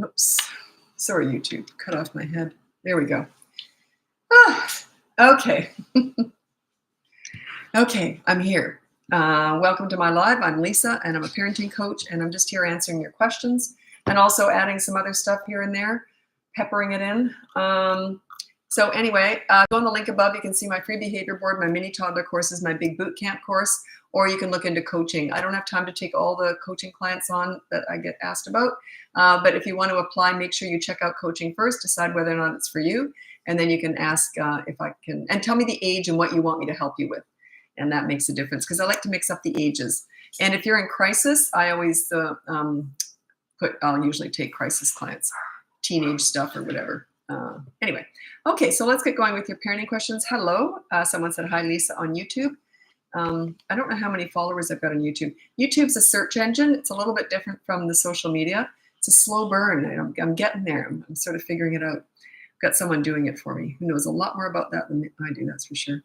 Oops. Sorry, YouTube. Cut off my head. There we go. Ah, okay. Okay, I'm here. Welcome to my live. I'm Lisa, and I'm a parenting coach, and I'm just here answering your questions and also adding some other stuff here and there, peppering it in. So anyway, go on the link above. You can see my free behavior board, my mini toddler courses, my big boot camp course, or you can look into coaching. I don't have time to take all the coaching clients on that I get asked about. But if you want to apply, make sure you check out coaching first, decide whether or not it's for you. And then you can ask if I can, and tell me the age and what you want me to help you with. And that makes a difference because I like to mix up the ages. And if you're in crisis, I always I'll usually take crisis clients, teenage stuff or whatever. Anyway, okay, so let's get going with your parenting questions. Hello, someone said hi, Lisa, on YouTube. I don't know how many followers I've got on YouTube. YouTube's a search engine. It's a little bit different from the social media. It's a slow burn. I'm getting there. I'm sort of figuring it out. I've got someone doing it for me who knows a lot more about that than I do, that's for sure.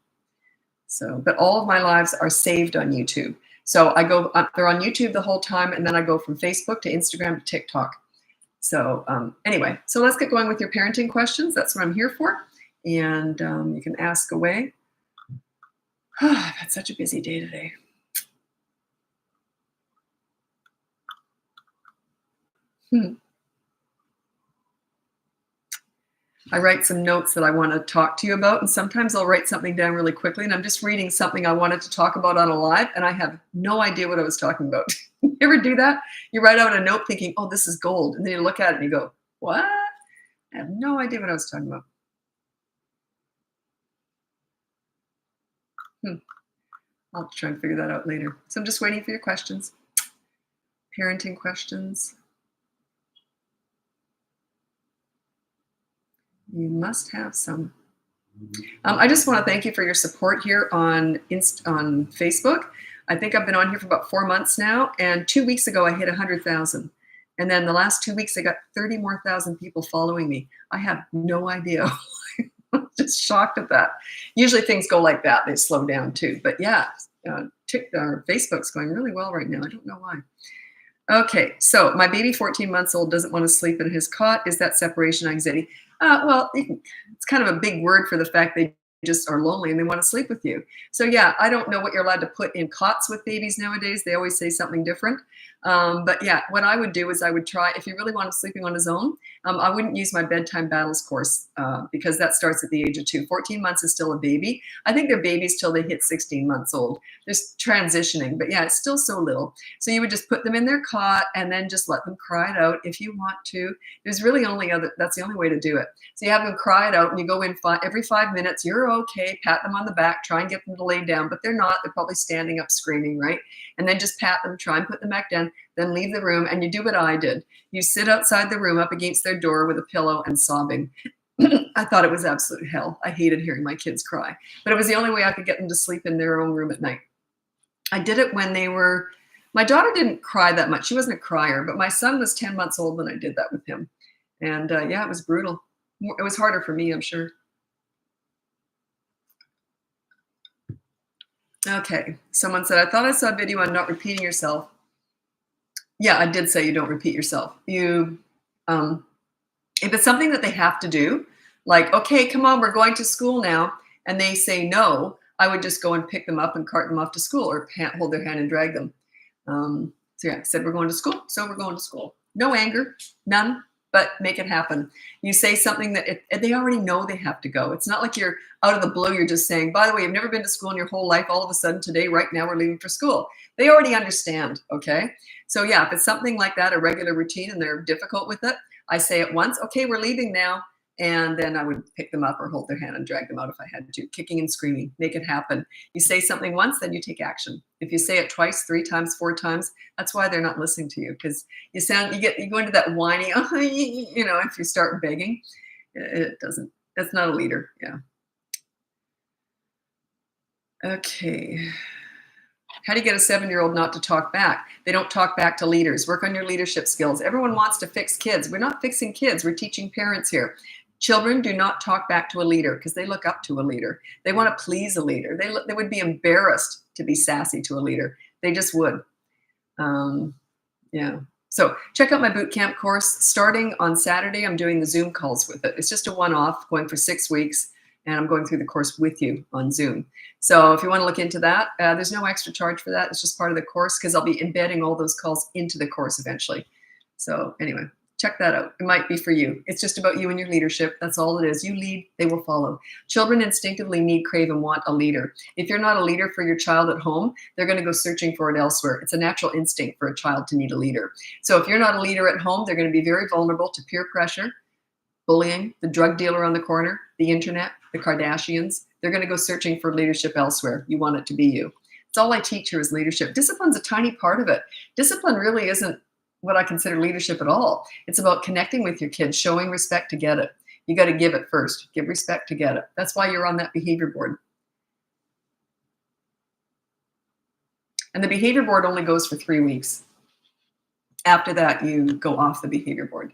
So, but all of my lives are saved on YouTube. So they're on YouTube the whole time, and then I go from Facebook to Instagram to TikTok. So anyway, so let's get going with your parenting questions. That's what I'm here for. And you can ask away. I've had such a busy day today. I write some notes that I want to talk to you about, and sometimes I'll write something down really quickly, and I'm just reading something I wanted to talk about on a live, and I have no idea what I was talking about. You ever do that? You write out a note thinking, oh, this is gold, and then you look at it and you go, what? I have no idea what I was talking about. I'll try and figure that out later. So I'm just waiting for your questions. Parenting questions. You must have some. I just want to thank you for your support here on Facebook. I think I've been on here for about 4 months now, and 2 weeks ago I hit 100,000. And then the last 2 weeks I got 30 more thousand people following me. I have no idea. I'm just shocked at that. Usually things go like that. They slow down too. But yeah, Facebook's going really well right now. I don't know why. Okay, so my baby 14 months old doesn't want to sleep in his cot. Is that separation anxiety? Well, it's kind of a big word for the fact they just are lonely and they want to sleep with you. So yeah, I don't know what you're allowed to put in cots with babies nowadays. They always say something different. But yeah, what I would do is I would try, if you really want him sleeping on his own, I wouldn't use my bedtime battles course because that starts at the age of 2. 14 months is still a baby. I think they're babies till they hit 16 months old. They're transitioning, but yeah, it's still so little. So you would just put them in their cot and then just let them cry it out if you want to. There's really that's the only way to do it. So you have them cry it out and you go in every 5 minutes, you're okay, pat them on the back, try and get them to lay down, but they're not. They're probably standing up screaming, right? And then just pat them, try and put them back down, then leave the room, and you do what I did. You sit outside the room up against their door with a pillow and sobbing. I thought it was absolute hell. I hated hearing my kids cry, but it was the only way I could get them to sleep in their own room at night. I did it when my daughter didn't cry that much. She wasn't a crier, but my son was 10 months old when I did that with him. And yeah, it was brutal. It was harder for me, I'm sure. Okay, someone said, I thought I saw a video on not repeating yourself. Yeah, I did say you don't repeat yourself. If it's something that they have to do, like, okay, come on, we're going to school now, and they say no, I would just go and pick them up and cart them off to school or hold their hand and drag them. So yeah, I said we're going to school, so we're going to school. No anger, none, but make it happen. You say something that they already know they have to go. It's not like you're out of the blue, you're just saying, by the way, you've never been to school in your whole life, all of a sudden today, right now, we're leaving for school. They already understand, okay? So yeah, if it's something like that, a regular routine, and they're difficult with it, I say it once, okay, we're leaving now, and then I would pick them up or hold their hand and drag them out if I had to, kicking and screaming, make it happen. You say something once, then you take action. If you say it twice, 3 times, 4 times, that's why they're not listening to you, because you go into that whiny, if you start begging, that's not a leader, yeah. Okay. How do you get a 7-year-old not to talk back? They don't talk back to leaders. Work on your leadership skills. Everyone wants to fix kids. We're not fixing kids. We're teaching parents here. Children do not talk back to a leader because they look up to a leader. They want to please a leader. They would be embarrassed to be sassy to a leader. They just would. Yeah. So check out my bootcamp course. Starting on Saturday, I'm doing the Zoom calls with it. It's just a one-off going for 6 weeks, and I'm going through the course with you on Zoom. So if you want to look into that, there's no extra charge for that. It's just part of the course because I'll be embedding all those calls into the course eventually. So anyway, check that out. It might be for you. It's just about you and your leadership. That's all it is. You lead, they will follow. Children instinctively need, crave, and want a leader. If you're not a leader for your child at home, they're going to go searching for it elsewhere. It's a natural instinct for a child to need a leader. So if you're not a leader at home, they're going to be very vulnerable to peer pressure, bullying, the drug dealer on the corner, the internet, the Kardashians. They're going to go searching for leadership elsewhere. You want it to be you. It's all I teach here is leadership. Discipline's a tiny part of it. Discipline really isn't what I consider leadership at all. It's about connecting with your kids, showing respect to get it. You got to give it first. Give respect to get it. That's why you're on that behavior board. And the behavior board only goes for 3 weeks. After that, you go off the behavior board.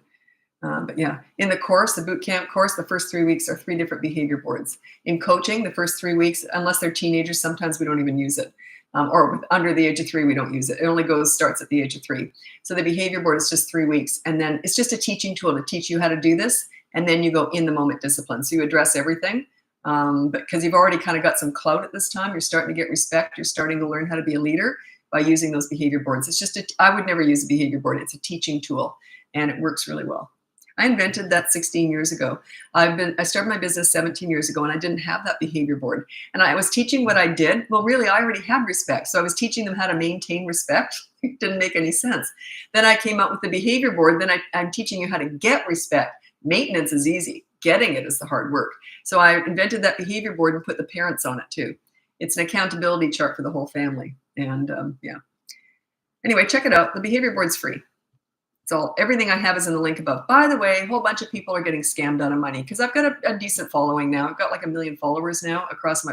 But yeah, in the course, the bootcamp course, the first 3 weeks are 3 different behavior boards. In coaching, the first 3 weeks, unless they're teenagers, sometimes we don't even use it. Or under the age of 3, we don't use it. It only starts at the age of 3. So the behavior board is just 3 weeks. And then it's just a teaching tool to teach you how to do this. And then you go in the moment discipline. So you address everything. But because you've already kind of got some clout at this time, you're starting to get respect. You're starting to learn how to be a leader by using those behavior boards. It's just, I would never use a behavior board. It's a teaching tool and it works really well. I invented that 16 years ago. I started my business 17 years ago and I didn't have that behavior board. And I was teaching what I did. Well, really, I already had respect. So I was teaching them how to maintain respect. It didn't make any sense. Then I came up with the behavior board. Then I'm teaching you how to get respect. Maintenance is easy. Getting it is the hard work. So I invented that behavior board and put the parents on it too. It's an accountability chart for the whole family. And yeah. Anyway, check it out. The behavior board's free. So everything I have is in the link above. By the way, a whole bunch of people are getting scammed out of money because I've got a decent following now. I've got like 1 million followers now across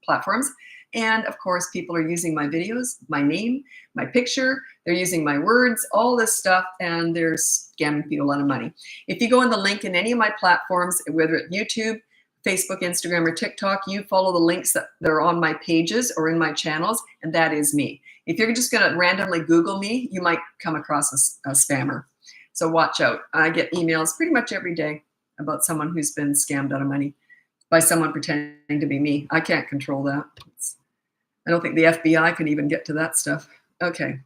platforms. And of course, people are using my videos, my name, my picture. They're using my words, all this stuff, and they're scamming people out of money. If you go in the link in any of my platforms, whether it's YouTube, Facebook, Instagram, or TikTok, you follow the links that are on my pages or in my channels, and that is me. If you're just going to randomly Google me, you might come across a spammer. So watch out. I get emails pretty much every day about someone who's been scammed out of money by someone pretending to be me. I can't control that. I don't think the FBI can even get to that stuff. Okay.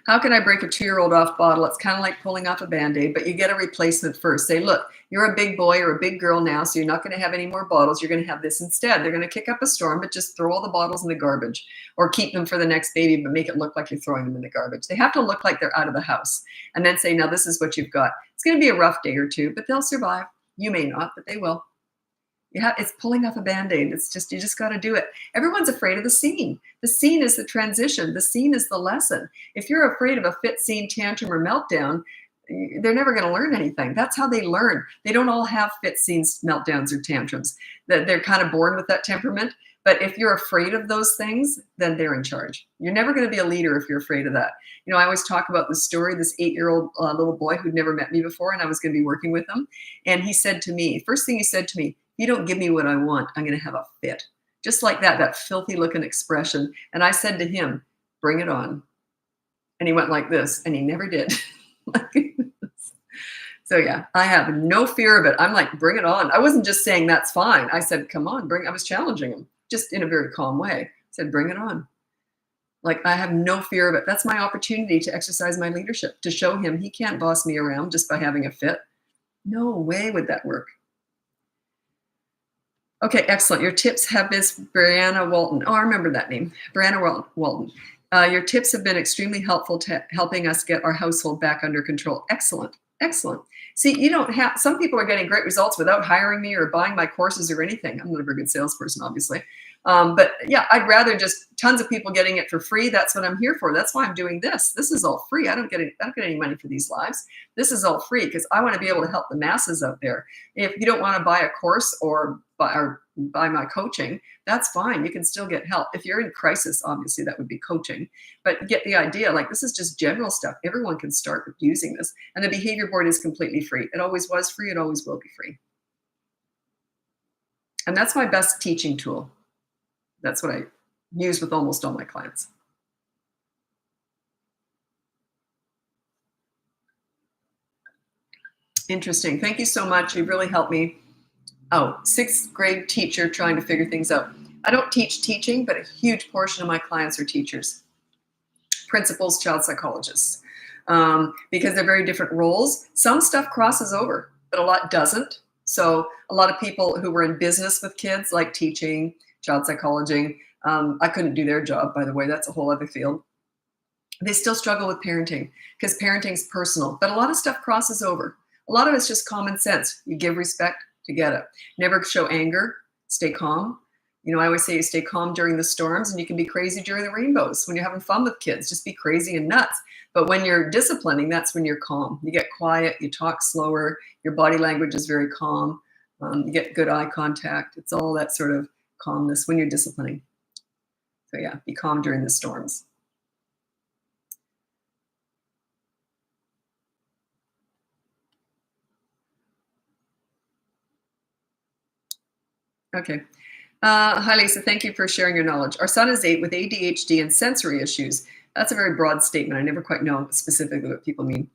How can I break a 2-year-old off bottle? It's kind of like pulling off a Band-Aid, but you get a replacement first. Say, look, you're a big boy or a big girl now, so you're not going to have any more bottles. You're going to have this instead. They're going to kick up a storm, but just throw all the bottles in the garbage or keep them for the next baby, but make it look like you're throwing them in the garbage. They have to look like they're out of the house and then say, now this is what you've got. It's going to be a rough day or two, but they'll survive. You may not, but they will. Yeah, it's pulling off a Band-Aid. It's just, you just got to do it. Everyone's afraid of the scene. The scene is the transition. The scene is the lesson. If you're afraid of a fit scene, tantrum, or meltdown, they're never going to learn anything. That's how they learn. They don't all have fit scenes, meltdowns, or tantrums. They're kind of born with that temperament. But if you're afraid of those things, then they're in charge. You're never going to be a leader if you're afraid of that. You know, I always talk about the story, this 8-year-old little boy who'd never met me before, and I was going to be working with him. And he said to me, first thing he said to me, you don't give me what I want, I'm going to have a fit. Just like that filthy looking expression. And I said to him, bring it on. And he went like this, and he never did. So yeah, I have no fear of it. I'm like, bring it on. I wasn't just saying that's fine. I said, come on, I was challenging him just in a very calm way. I said, bring it on. Like, I have no fear of it. That's my opportunity to exercise my leadership, to show him he can't boss me around just by having a fit. No way would that work. Okay, excellent. Your tips have been Brianna Walton. Oh, I remember that name, Brianna Walton. Your tips have been extremely helpful to helping us get our household back under control. Excellent, excellent. See, you don't have, some people are getting great results without hiring me or buying my courses or anything. I'm not a very good salesperson, obviously. But yeah, I'd rather just tons of people getting it for free. That's what I'm here for. That's why I'm doing this. This is all free. I don't get any money for these lives. This is all free because I want to be able to help the masses out there. If you don't want to buy a course or buy my coaching, that's fine. You can still get help. If you're in crisis, obviously that would be coaching, but get the idea. Like, this is just general stuff. Everyone can start using this. And the behavior board is completely free. It always was free. It always will be free. And that's my best teaching tool. That's what I use with almost all my clients. Interesting. Thank you so much. You've really helped me. Oh, sixth grade teacher trying to figure things out. I don't teach teaching, but a huge portion of my clients are teachers, principals, child psychologists, because they're very different roles. Some stuff crosses over, but a lot doesn't. So a lot of people who were in business with kids, like teaching, child psychology, I couldn't do their job, by the way. That's a whole other field. They still struggle with parenting because parenting's personal, but a lot of stuff crosses over. A lot of it's just common sense. You give respect to get it. Never show anger. Stay calm. You know, I always say you stay calm during the storms, and you can be crazy during the rainbows. When you're having fun with kids, just be crazy and nuts. But when you're disciplining, that's when you're calm. You get quiet, you talk slower, your body language is very calm, you get good eye contact. It's all that sort of calmness when you're disciplining. So yeah, be calm during the storms. Okay. Hi, Lisa. Thank you for sharing your knowledge. Our son is 8 with ADHD and sensory issues. That's a very broad statement. I never quite know specifically what people mean.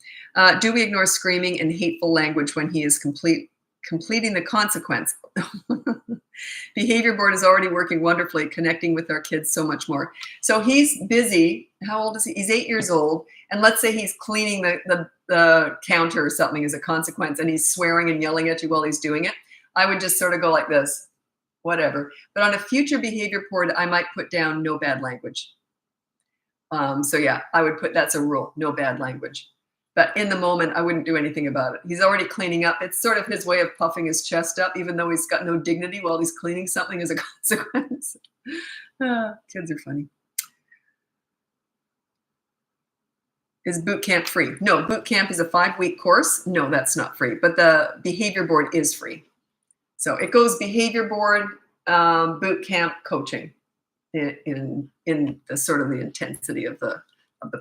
Do we ignore screaming and hateful language when he is completing the consequence? Behavior board is already working wonderfully, connecting with our kids so much more. So he's busy. How old is he? He's 8 years old. And let's say he's cleaning the counter or something as a consequence, and he's swearing and yelling at you while he's doing it. I would just sort of go like this. Whatever. But on a future behavior board, I might put down no bad language. So yeah, I would put, that's a rule, no bad language. But in the moment, I wouldn't do anything about it. He's already cleaning up. It's sort of his way of puffing his chest up, even though he's got no dignity while he's cleaning something as a consequence. Kids are funny. Is boot camp free? No, boot camp is a 5-week course. No, that's not free, but the behavior board is free. So it goes behavior board, boot camp, coaching in the sort of the intensity of the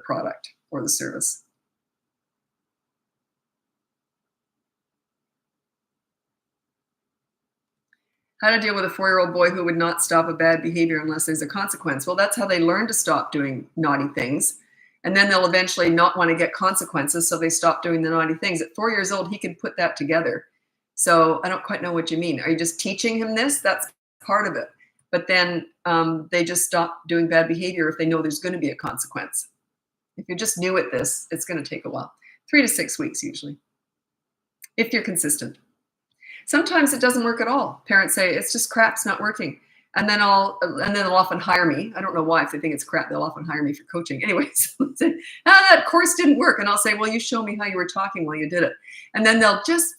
product or the service. How to deal with a 4-year-old boy who would not stop a bad behavior unless there's a consequence. Well, that's how they learn to stop doing naughty things. And then they'll eventually not want to get consequences, so they stop doing the naughty things. At 4 years old, he can put that together. So I don't quite know what you mean. Are you just teaching him this? That's part of it. But then they just stop doing bad behavior if they know there's going to be a consequence. If you're just new at this, it's going to take a while. 3 to 6 weeks usually, if you're consistent. Sometimes it doesn't work at all. Parents say, it's just crap, it's not working. And then they'll often hire me. I don't know why. If they think it's crap, they'll often hire me for coaching. Anyways, that course didn't work. And I'll say, well, you show me how you were talking while you did it. And then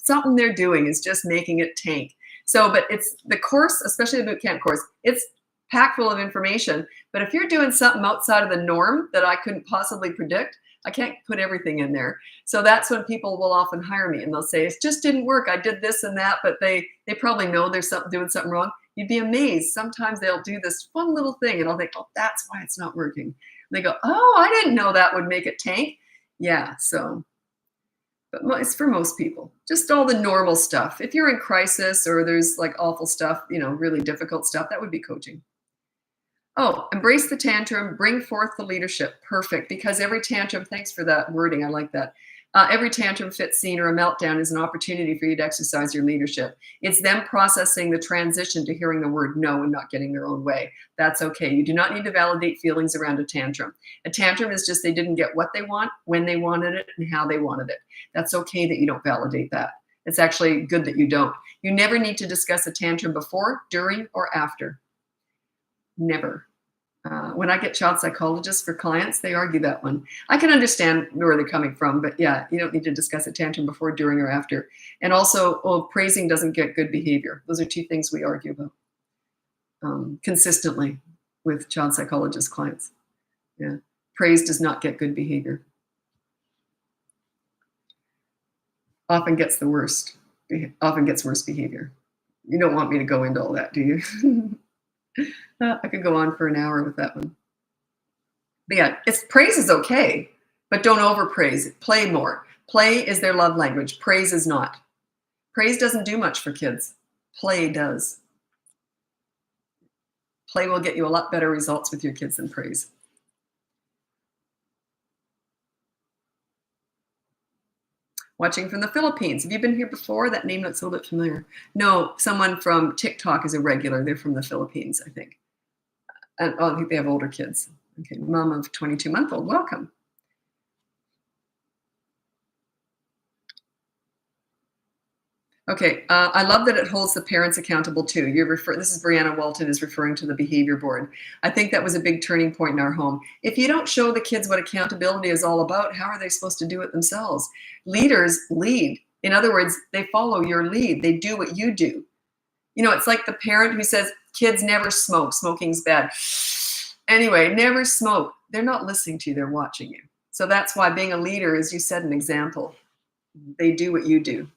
something they're doing is just making it tank. So, but it's the course, especially the boot camp course, it's packed full of information. But if you're doing something outside of the norm that I couldn't possibly predict, I can't put everything in there. So that's when people will often hire me and they'll say, it just didn't work. I did this and that, but they probably know there's doing something wrong. You'd be amazed. Sometimes they'll do this fun little thing and I'll think, oh, that's why it's not working. And they go, oh, I didn't know that would make it tank. Yeah, so, but it's for most people. Just all the normal stuff. If you're in crisis or there's like awful stuff, really difficult stuff, that would be coaching. Oh, embrace the tantrum, bring forth the leadership. Perfect, because every tantrum, thanks for that wording, I like that. Every tantrum, fit scene, or a meltdown is an opportunity for you to exercise your leadership. It's them processing the transition to hearing the word no and not getting their own way. That's okay. You do not need to validate feelings around a tantrum. A tantrum is just they didn't get what they want, when they wanted it, and how they wanted it. That's okay that you don't validate that. It's actually good that you don't. You never need to discuss a tantrum before, during, or after. Never. When I get child psychologists for clients, they argue that one. I can understand where they're coming from, but yeah, you don't need to discuss a tantrum before, during, or after. And also, praising doesn't get good behavior. Those are two things we argue about consistently with child psychologist clients. Yeah, praise does not get good behavior. Often gets the worst. Often gets worse behavior. You don't want me to go into all that, do you? I could go on for an hour with that one. But yeah, praise is okay, but don't overpraise. Play more. Play is their love language. Praise is not. Praise doesn't do much for kids. Play does. Play will get you a lot better results with your kids than praise. Watching from the Philippines. Have you been here before? That name looks a little bit familiar. No, someone from TikTok is a regular. They're from the Philippines, I think. I think they have older kids. Okay, mom of 22-month-old. Welcome. Okay, I love that it holds the parents accountable too. This is Brianna Walton is referring to the behavior board. I think that was a big turning point in our home. If you don't show the kids what accountability is all about, how are they supposed to do it themselves? Leaders lead. In other words, they follow your lead. They do what you do. You know, it's like the parent who says, kids never smoke. Smoking's bad. Anyway, never smoke. They're not listening to you. They're watching you. So that's why being a leader is, you set an example. They do what you do.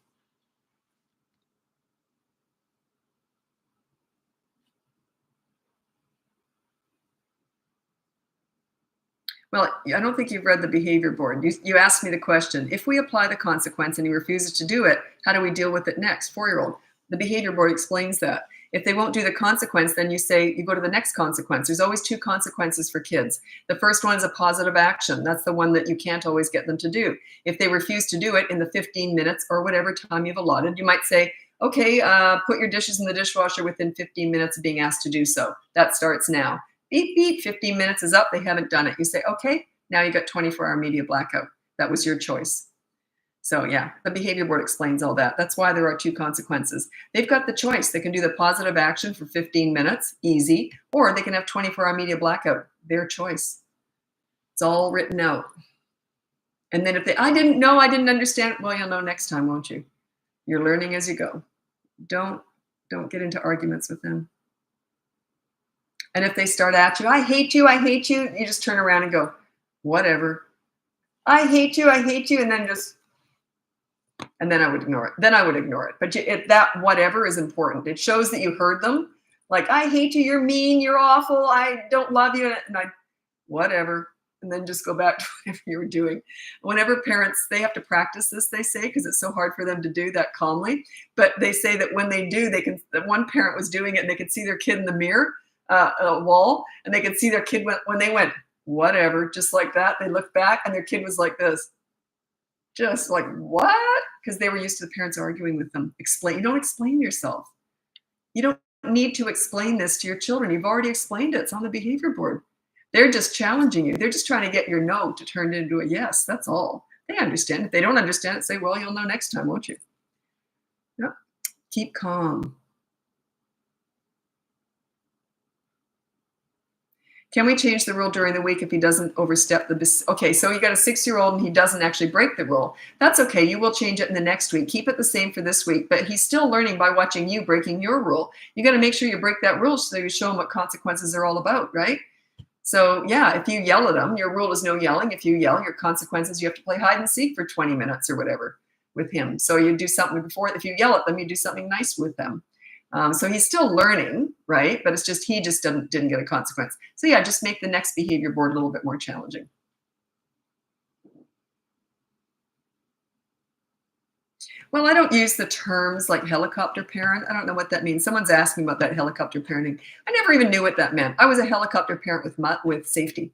Well, I don't think you've read the behavior board. You asked me the question, if we apply the consequence and he refuses to do it, how do we deal with it next? 4-year-old. The behavior board explains that. If they won't do the consequence, then you go to the next consequence. There's always 2 consequences for kids. The first one is a positive action. That's the one that you can't always get them to do. If they refuse to do it in the 15 minutes or whatever time you've allotted, you might say, okay, put your dishes in the dishwasher within 15 minutes of being asked to do so. That starts now. Beep, beep, 15 minutes is up. They haven't done it. You say, okay, now you got 24-hour media blackout. That was your choice. So yeah, the behavior board explains all that. That's why there are 2 consequences. They've got the choice. They can do the positive action for 15 minutes, easy, or they can have 24-hour media blackout. Their choice. It's all written out. And then if I didn't know, I didn't understand, well, you'll know next time, won't you? You're learning as you go. Don't get into arguments with them. And if they start at you, I hate you, you just turn around and go, whatever. I hate you, and then I would ignore it. But that whatever is important. It shows that you heard them. Like, I hate you, you're mean, you're awful, I don't love you, and whatever. And then just go back to whatever you were doing. Whenever parents, they have to practice this, they say, because it's so hard for them to do that calmly. But they say that when they do, one parent was doing it and they could see their kid in the mirror, a wall, and they could see their kid when they went, whatever, just like that. They looked back and their kid was like this. Just like, what? Because they were used to the parents arguing with them. You don't explain yourself. You don't need to explain this to your children. You've already explained it. It's on the behavior board. They're just challenging you. They're just trying to get your no to turn into a yes. That's all. They understand. If they don't understand it, say, well, you'll know next time, won't you? Yep. Keep calm. Can we change the rule during the week if he doesn't overstep okay, so you got a 6-year-old and he doesn't actually break the rule. That's okay. You will change it in the next week. Keep it the same for this week, but he's still learning by watching you breaking your rule. You got to make sure you break that rule so you show him what consequences are all about, right? So yeah, if you yell at him, your rule is no yelling. If you yell, your consequences, you have to play hide and seek for 20 minutes or whatever with him. So you do something before, if you yell at them, you do something nice with them. So he's still learning, right? But it's just, he just didn't get a consequence. So yeah, just make the next behavior board a little bit more challenging. Well, I don't use the terms like helicopter parent. I don't know what that means. Someone's asked me about that helicopter parenting. I never even knew what that meant. I was a helicopter parent with safety,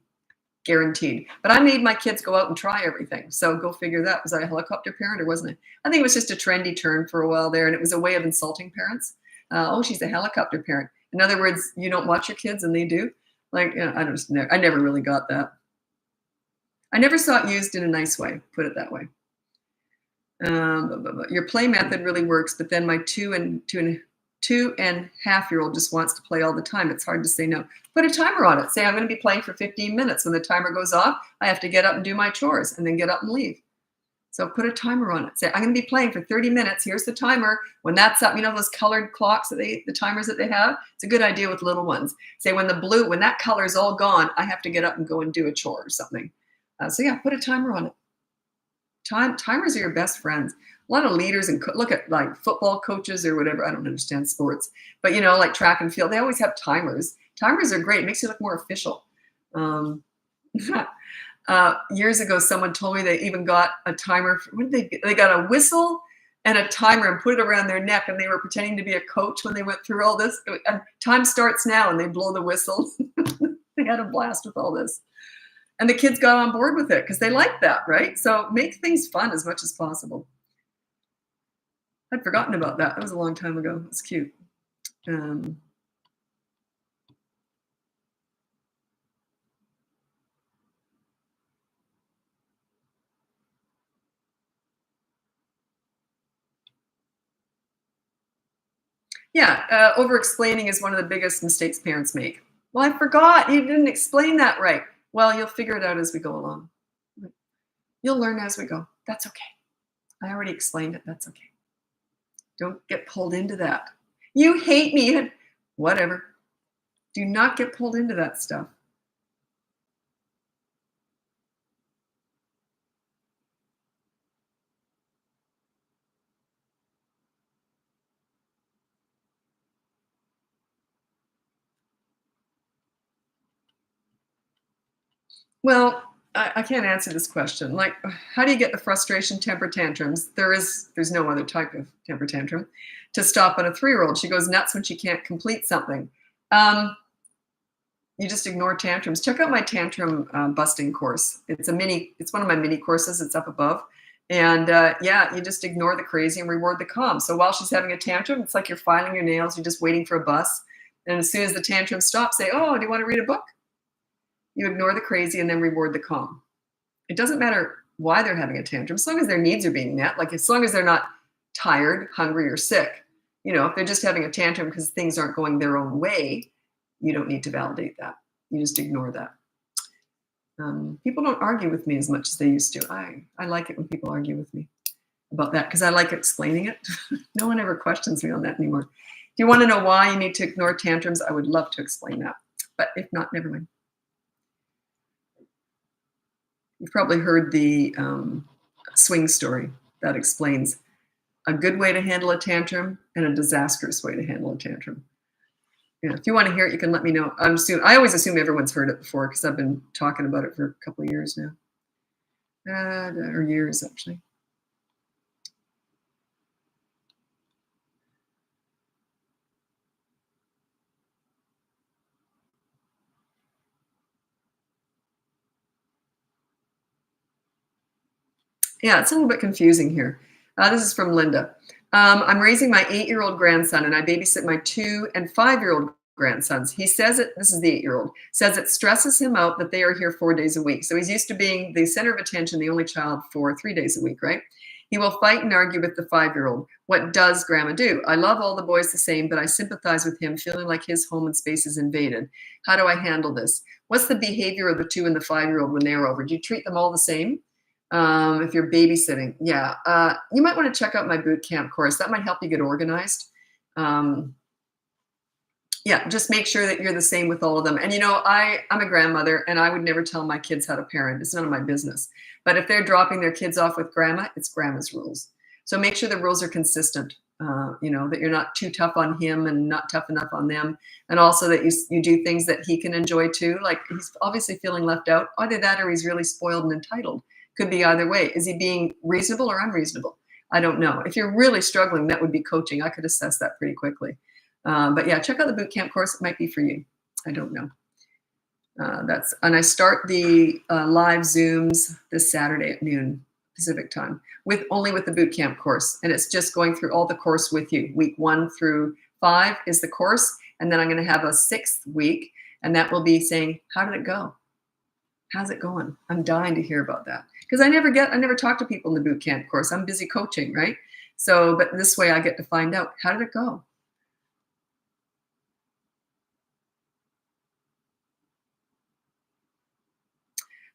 guaranteed. But I made my kids go out and try everything. So go figure that. Was I a helicopter parent or wasn't I? I think it was just a trendy term for a while there, and it was a way of insulting parents. Oh, she's a helicopter parent. In other words, you don't watch your kids and they do. Like, you know, I never really got that. I never saw it used in a nice way, put it that way. Your play method really works, but then my 2.5-year-old just wants to play all the time. It's hard to say no. Put a timer on it. Say, I'm going to be playing for 15 minutes. When the timer goes off, I have to get up and do my chores and then get up and leave. So put a timer on it. Say, I'm going to be playing for 30 minutes. Here's the timer. When that's up, you know those colored clocks the timers that they have? It's a good idea with little ones. Say, when that color is all gone, I have to get up and go and do a chore or something. So yeah, put a timer on it. Timers are your best friends. A lot of leaders and look at like football coaches or whatever. I don't understand sports, but you know, like track and field, they always have timers. Timers are great. It makes you look more official. Years ago, someone told me they even got a timer. What did they got a whistle and a timer and put it around their neck, and they were pretending to be a coach when they went through all this. And time starts now, and they blow the whistle. They had a blast with all this. And the kids got on board with it because they liked that, right? So make things fun as much as possible. I'd forgotten about that. That was a long time ago. It's cute. Um, yeah, over-explaining is one of the biggest mistakes parents make. Well, I forgot. You didn't explain that right. Well, you'll figure it out as we go along. You'll learn as we go. That's okay. I already explained it. That's okay. Don't get pulled into that. You hate me. Whatever. Do not get pulled into that stuff. Well, I can't answer this question. Like, how do you get the frustration temper tantrums? There's no other type of temper tantrum to stop on a 3-year-old. She goes nuts when she can't complete something. Um, you just ignore tantrums. Check out my tantrum busting course. It's one of my mini courses. It's up above. And yeah, you just ignore the crazy and reward the calm. So while she's having a tantrum, it's like you're filing your nails. You're just waiting for a bus. And as soon as the tantrum stops, say, "Oh, do you want to read a book?" You ignore the crazy and then reward the calm. It doesn't matter why they're having a tantrum, as long as their needs are being met. Like as long as they're not tired, hungry, or sick. If they're just having a tantrum because things aren't going their own way, you don't need to validate that. You just ignore that. People don't argue with me as much as they used to. I like it when people argue with me about that because I like explaining it. No one ever questions me on that anymore. If you want to know why you need to ignore tantrums, I would love to explain that. But if not, never mind. You've probably heard the swing story that explains a good way to handle a tantrum and a disastrous way to handle a tantrum. Yeah, if you want to hear it, you can let me know. I always assume everyone's heard it before because I've been talking about it for a couple of years now, or years actually. Yeah, it's a little bit confusing here. This is from Linda. I'm raising my 8-year-old grandson and I babysit my 2 and 5-year-old grandsons. He says this is the 8-year-old, says it stresses him out that they are here 4 days a week. So he's used to being the center of attention, the only child for 3 days a week, right? He will fight and argue with the 5-year-old. What does grandma do? I love all the boys the same, but I sympathize with him feeling like his home and space is invaded. How do I handle this? What's the behavior of the 2 and the 5-year-old when they're over? Do you treat them all the same? If you're babysitting, yeah, you might want to check out my boot camp course. That might help you get organized. Yeah, just make sure that you're the same with all of them. And I'm a grandmother and I would never tell my kids how to parent. It's none of my business. But if they're dropping their kids off with grandma, it's grandma's rules. So make sure the rules are consistent. That you're not too tough on him and not tough enough on them. And also that you do things that he can enjoy too. Like he's obviously feeling left out. Either that or he's really spoiled and entitled. Could be either way. Is he being reasonable or unreasonable? I don't know. If you're really struggling, that would be coaching. I could assess that pretty quickly. But yeah, check out the boot camp course. It might be for you. I don't know. And I start the live Zooms this Saturday at noon Pacific time only with the boot camp course. And it's just going through all the course with you. Week 1 through 5 is the course. And then I'm going to have a 6th week. And that will be saying, how did it go? How's it going? I'm dying to hear about that. Because I never talk to people in the boot camp course. I'm busy coaching, right? So, but this way I get to find out, how did it go?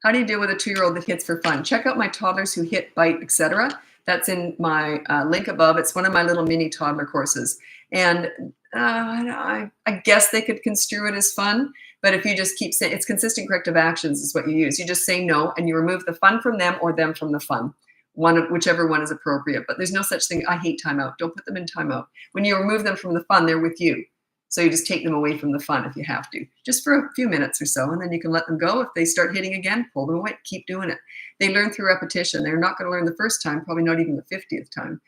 How do you deal with a 2-year-old that hits for fun? Check out my toddlers who hit, bite, etc. That's in my link above. It's one of my little mini toddler courses. And I guess they could construe it as fun. But if you just keep saying, it's consistent corrective actions is what you use. You just say no and you remove the fun from them or them from the fun. Whichever one is appropriate. But there's no such thing. I hate timeout. Don't put them in timeout. When you remove them from the fun, they're with you. So you just take them away from the fun if you have to, just for a few minutes or so, and then you can let them go. If they start hitting again, pull them away, keep doing it. They learn through repetition. They're not going to learn the first time, probably not even the 50th time.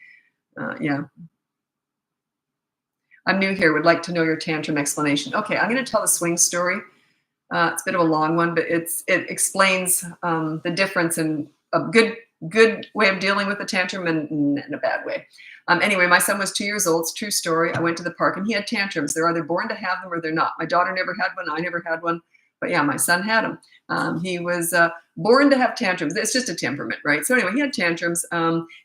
Yeah. I'm new here, would like to know your tantrum explanation. Okay, I'm going to tell the swing story. It's a bit of a long one, but it explains the difference in a good good way of dealing with a tantrum and in a bad way. Anyway, my son was 2 years old. It's a true story. I went to the park and he had tantrums. They're either born to have them or they're not. My daughter never had one. I never had one. But yeah, my son had them. He was born to have tantrums. It's just a temperament, right? So anyway, he had tantrums.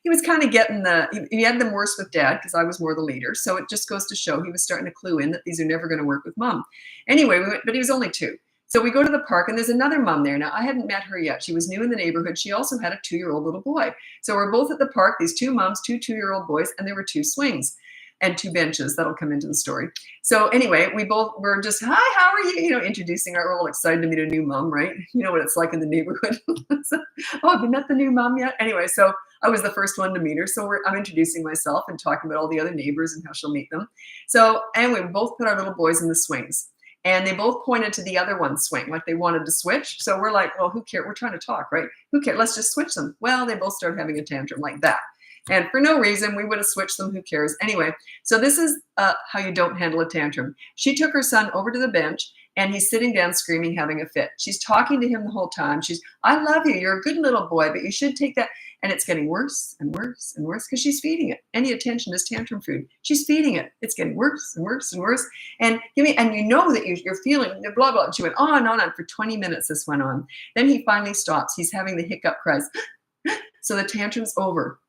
He was kind of getting he had them worse with dad because I was more the leader. So it just goes to show he was starting to clue in that these are never going to work with mom. Anyway, we went, but he was only 2. So we go to the park and there's another mom there. Now, I hadn't met her yet. She was new in the neighborhood. She also had a 2-year-old little boy. So we're both at the park, these 2 moms, 2 2-year-old boys, and there were 2 swings and 2 benches. That'll come into the story. So anyway, we both were just, hi, how are you? You know, introducing we're all excited to meet a new mom, right? You know what it's like in the neighborhood. So, oh, have you met the new mom yet? Anyway, so I was the first one to meet her. So I'm introducing myself and talking about all the other neighbors and how she'll meet them. So anyway, we both put our little boys in the swings. And they both pointed to the other one's swing, like they wanted to switch. So we're like, well, who cares? We're trying to talk, right? Who cares? Let's just switch them. Well, they both started having a tantrum like that. And for no reason, we would have switched them. Who cares? Anyway, so this is how you don't handle a tantrum. She took her son over to the bench and he's sitting down screaming, having a fit. She's talking to him the whole time. I love you. You're a good little boy, but you should take that. And it's getting worse and worse and worse because she's feeding it. Any attention is tantrum food. She's feeding it. It's getting worse and worse and worse. And you know that you're feeling blah, blah. And she went on and on for 20 minutes. This went on. Then he finally stops. He's having the hiccup cries. So the tantrum's over.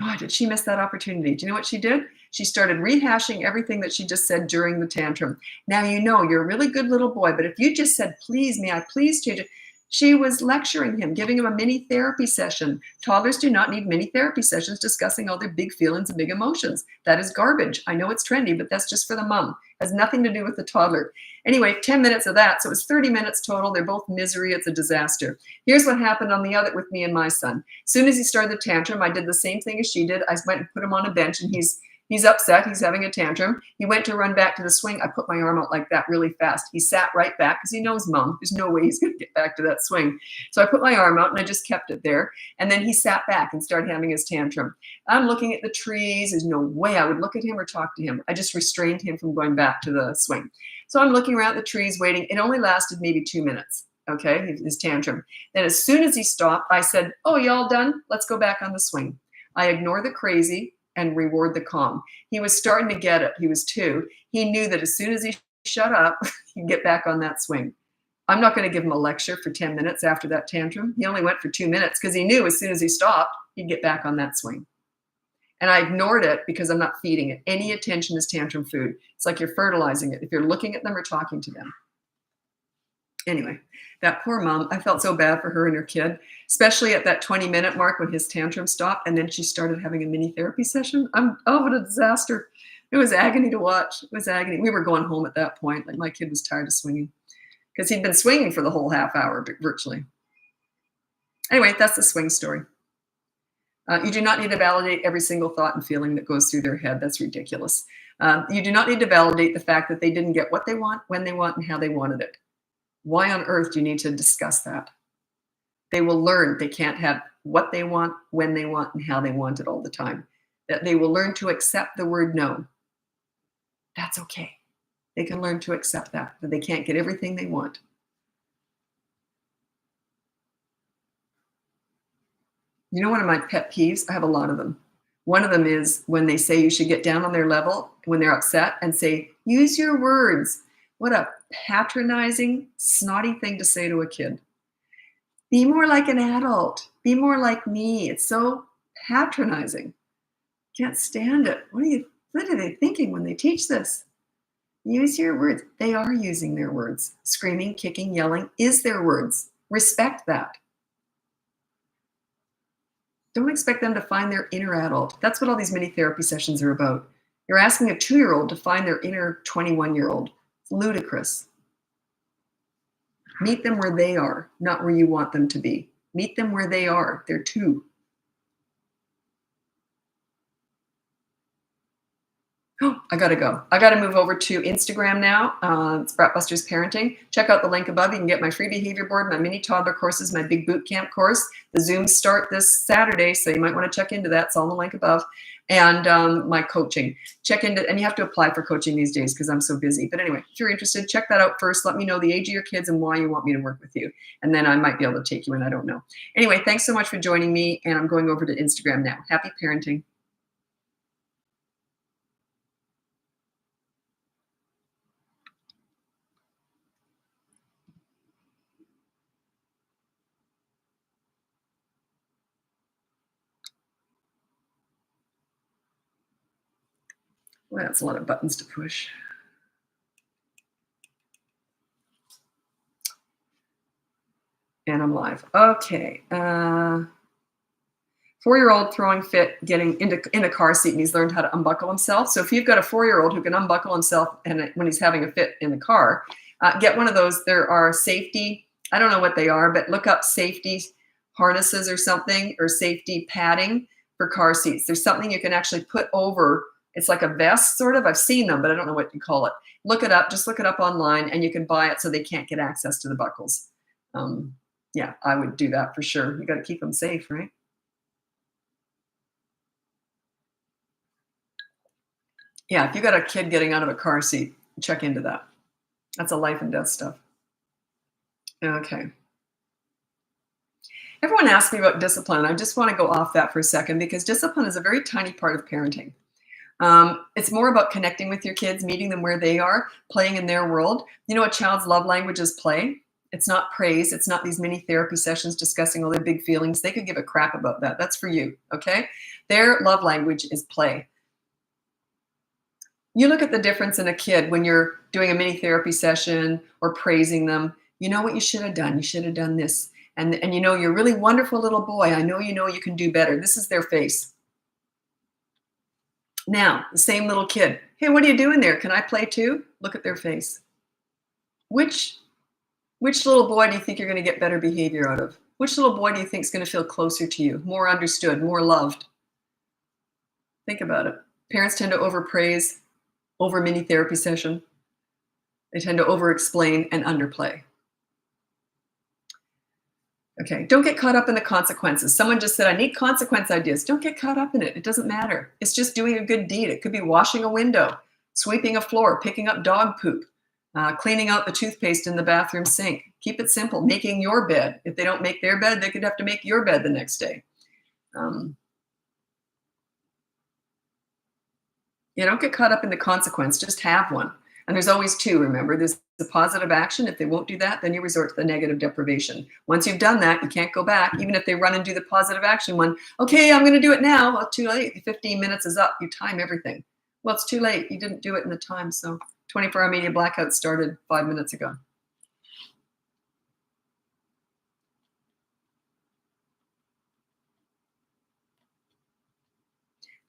Oh, did she miss that opportunity? Do you know what she did? She started rehashing everything that she just said during the tantrum. Now, you know, you're a really good little boy, but if you just said, please, may I please change it? She was lecturing him, giving him a mini therapy session. Toddlers do not need mini therapy sessions discussing all their big feelings and big emotions. That is garbage. I know it's trendy, but that's just for the mom. It has nothing to do with the toddler. Anyway, 10 minutes of that. So it was 30 minutes total. They're both misery. It's a disaster. Here's what happened on the other with me and my son. As soon as he started the tantrum, I did the same thing as she did. I went and put him on a bench and he's upset. He's having a tantrum. He went to run back to the swing. I put my arm out like that really fast. He sat right back because he knows mom. There's no way he's going to get back to that swing. So I put my arm out and I just kept it there. And then he sat back and started having his tantrum. I'm looking at the trees. There's no way I would look at him or talk to him. I just restrained him from going back to the swing. So I'm looking around at the trees waiting. It only lasted maybe 2 minutes. Okay, his tantrum. Then as soon as he stopped, I said, oh, y'all done? Let's go back on the swing. I ignore the crazy and reward the calm. He was starting to get it. He was 2. He knew that as soon as he shut up, he'd get back on that swing. I'm not going to give him a lecture for 10 minutes after that tantrum. He only went for 2 minutes because he knew as soon as he stopped, he'd get back on that swing. And I ignored it because I'm not feeding it. Any attention is tantrum food. It's like you're fertilizing it if you're looking at them or talking to them. Anyway, that poor mom, I felt so bad for her and her kid, especially at that 20-minute mark when his tantrum stopped. And then she started having a mini therapy session. What a disaster. It was agony to watch. It was agony. We were going home at that point. Like my kid was tired of swinging because he'd been swinging for the whole half hour, virtually. Anyway, that's the swing story. You do not need to validate every single thought and feeling that goes through their head. That's ridiculous. You do not need to validate the fact that they didn't get what they want, when they want, and how they wanted it. Why on earth do you need to discuss that? They will learn they can't have what they want, when they want, and how they want it all the time. That they will learn to accept the word no. That's okay. They can learn to accept that they can't get everything they want. You know, one of my pet peeves, I have a lot of them. One of them is when they say you should get down on their level when they're upset and say, use your words. What a patronizing, snotty thing to say to a kid. Be more like an adult. Be more like me. It's so patronizing. Can't stand it. What are they thinking when they teach this? Use your words. They are using their words. Screaming, kicking, yelling is their words. Respect that. Don't expect them to find their inner adult. That's what all these mini therapy sessions are about. You're asking a 2-year-old to find their inner 21-year-old. It's ludicrous. Meet them where they are, not where you want them to be. Meet them where they are. They're 2. Oh, I gotta go. I gotta move over to Instagram now. It's Bratbusters Parenting. Check out the link above. You can get my free behavior board, my mini toddler courses, my big boot camp course. The Zooms start this Saturday, so you might want to check into that. It's all in the link above. And my coaching. Check into, and you have to apply for coaching these days because I'm so busy. But anyway, if you're interested, check that out first. Let me know the age of your kids and why you want me to work with you. And then I might be able to take you in. I don't know. Anyway, thanks so much for joining me. And I'm going over to Instagram now. Happy parenting. Well, that's a lot of buttons to push. And I'm live. Okay. 4-year-old throwing fit, getting in a car seat, and he's learned how to unbuckle himself. So if you've got a 4-year-old who can unbuckle himself and when he's having a fit in the car, get one of those. There are safety, I don't know what they are, but look up safety harnesses or something, or safety padding for car seats. There's something you can actually put over. It's like a vest, sort of. I've seen them, but I don't know what you call it. Look it up. Just look it up online, and you can buy it so they can't get access to the buckles. Yeah, I would do that for sure. You got to keep them safe, right? Yeah, if you got a kid getting out of a car seat, check into that. That's a life and death stuff. Okay. Everyone asks me about discipline. I just want to go off that for a second because discipline is a very tiny part of parenting. It's more about connecting with your kids, meeting them where they are, playing in their world. You know, a child's love language is play. It's not praise. It's not these mini therapy sessions discussing all their big feelings. They could give a crap about that. That's for you, okay? Their love language is play. You look at the difference in a kid when you're doing a mini therapy session or praising them. You know what you should have done. You should have done this. And you know, you're a really wonderful little boy. I know you can do better. This is their face. Now, the same little kid. Hey, what are you doing there? Can I play too? Look at their face. Which little boy do you think you're going to get better behavior out of? Which little boy do you think is going to feel closer to you, more understood, more loved? Think about it. Parents tend to overpraise over mini therapy session. They tend to over-explain and underplay. Okay, don't get caught up in the consequences. Someone just said, I need consequence ideas. Don't get caught up in it. It doesn't matter. It's just doing a good deed. It could be washing a window, sweeping a floor, picking up dog poop, cleaning out the toothpaste in the bathroom sink. Keep it simple. Making your bed. If they don't make their bed, they could have to make your bed the next day. Don't get caught up in the consequence. Just have one. And there's always two, remember. There's the positive action. If they won't do that, then you resort to the negative deprivation. Once you've done that, you can't go back. Even if they run and do the positive action one, okay, I'm going to do it now. Well, too late. 15 minutes is up. You time everything. Well, it's too late. You didn't do it in the time. So 24-hour media blackout started 5 minutes ago.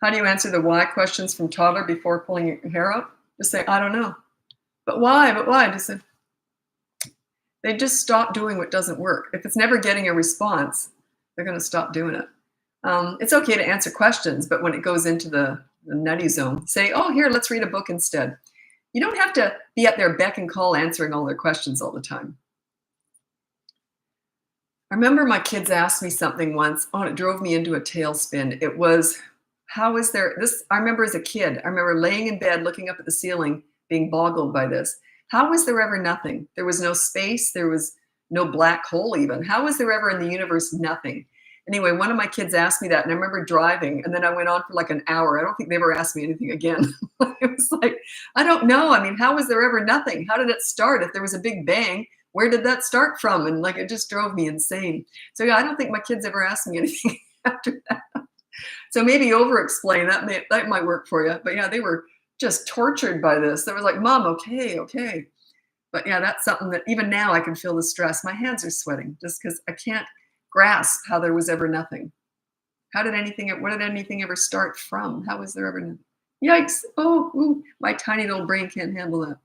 How do you answer the why questions from toddler before pulling your hair out? Just say, I don't know. But why? Just say, they just stop doing what doesn't work. If it's never getting a response, they're going to stop doing it. It's okay to answer questions, but when it goes into the nutty zone, say, oh, here, let's read a book instead. You don't have to be at their beck and call answering all their questions all the time. I remember my kids asked me something once. Oh, and it drove me into a tailspin. It was, how is there this? I remember as a kid, I remember laying in bed, looking up at the ceiling, being boggled by this. How was there ever nothing? There was no space. There was no black hole even. How was there ever in the universe nothing? Anyway, one of my kids asked me that, and I remember driving, and then I went on for like an hour. I don't think they ever asked me anything again. It was like, I don't know. I mean, how was there ever nothing? How did it start? If there was a big bang, where did that start from? And like, it just drove me insane. So yeah, I don't think my kids ever asked me anything after that. So maybe over-explain, that might work for you. But yeah, they were just tortured by this. They were like, Mom, okay. But yeah, that's something that even now I can feel the stress. My hands are sweating just because I can't grasp how there was ever nothing. What did anything ever start from? How was there ever nothing? Yikes. My tiny little brain can't handle that.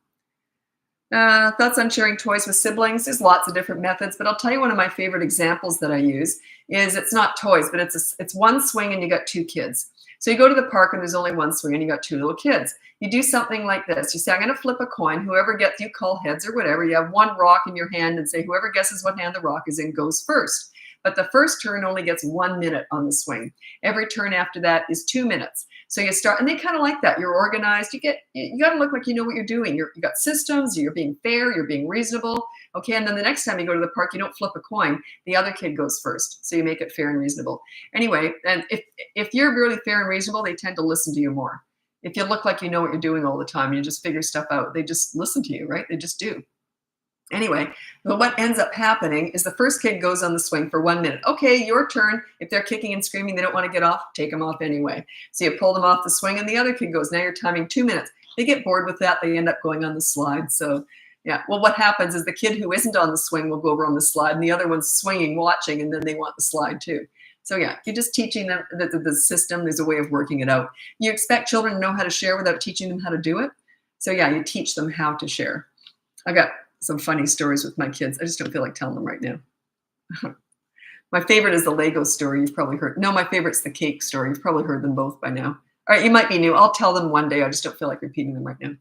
Thoughts on sharing toys with siblings? There's lots of different methods, but I'll tell you one of my favorite examples that I use is, it's not toys, but it's one swing and you got two kids. So you go to the park and there's only one swing and you got two little kids. You do something like this. You say, I'm going to flip a coin. Whoever gets, you call heads or whatever. You have one rock in your hand and say, whoever guesses what hand the rock is in goes first. But the first turn only gets 1 minute on the swing. Every turn after that is 2 minutes. So you start, and they kind of like that. You're organized. You got to look like you know what you're doing. You got systems. You're being fair. You're being reasonable. Okay, and then the next time you go to the park, you don't flip a coin. The other kid goes first. So you make it fair and reasonable. Anyway, and if you're really fair and reasonable, they tend to listen to you more. If you look like you know what you're doing all the time, you just figure stuff out. They just listen to you, right? They just do. Anyway, but what ends up happening is the first kid goes on the swing for 1 minute. Okay, your turn. If they're kicking and screaming, they don't want to get off, take them off anyway. So you pull them off the swing and the other kid goes. Now you're timing 2 minutes. They get bored with that. They end up going on the slide. So yeah, well, what happens is the kid who isn't on the swing will go over on the slide and the other one's swinging, watching, and then they want the slide too. So yeah, you're just teaching them the system. There's a way of working it out. You expect children to know how to share without teaching them how to do it. So yeah, you teach them how to share. I got some funny stories with my kids. I just don't feel like telling them right now. My favorite is the Lego story. You've probably heard. No, my favorite's the cake story. You've probably heard them both by now. All right, you might be new. I'll tell them one day. I just don't feel like repeating them right now.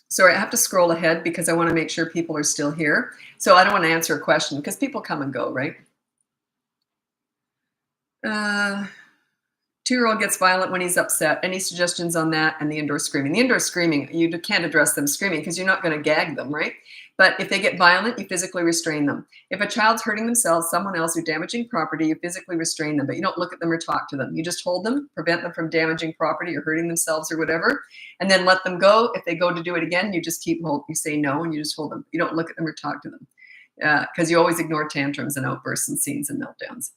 Sorry, I have to scroll ahead because I want to make sure people are still here. So I don't want to answer a question because people come and go, right? 2-year-old gets violent when he's upset. Any suggestions on that? And the indoor screaming. The indoor screaming, you can't address them screaming because you're not going to gag them, right? But if they get violent, you physically restrain them. If a child's hurting themselves, someone else, or damaging property, you physically restrain them, but you don't look at them or talk to them. You just hold them, prevent them from damaging property or hurting themselves or whatever, and then let them go. If they go to do it again, you just keep hold. You say no, and you just hold them. You don't look at them or talk to them because you always ignore tantrums and outbursts and scenes and meltdowns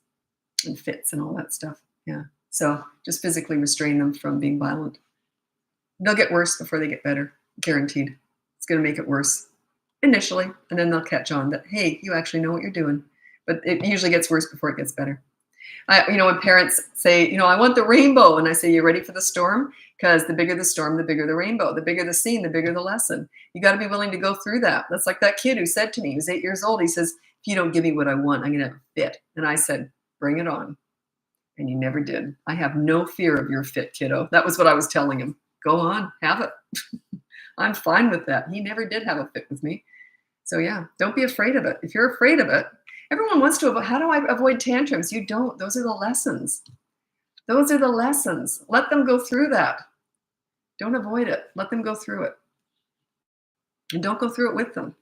and fits and all that stuff. Yeah. So just physically restrain them from being violent. They'll get worse before they get better, guaranteed. It's going to make it worse initially, and then they'll catch on that, hey, you actually know what you're doing. But it usually gets worse before it gets better. When parents say, I want the rainbow, and I say, you ready for the storm? Because the bigger the storm, the bigger the rainbow. The bigger the scene, the bigger the lesson. You got to be willing to go through that. That's like that kid who said to me, he was 8 years old, he says, if you don't give me what I want, I'm going to have a fit. And I said, bring it on. And he never did. I have no fear of your fit, kiddo. That was what I was telling him. Go on, have it. I'm fine with that. He never did have a fit with me. So yeah, don't be afraid of it. If you're afraid of it, everyone wants to avoid, how do I avoid tantrums? You don't. Those are the lessons. Those are the lessons. Let them go through that. Don't avoid it. Let them go through it. And don't go through it with them.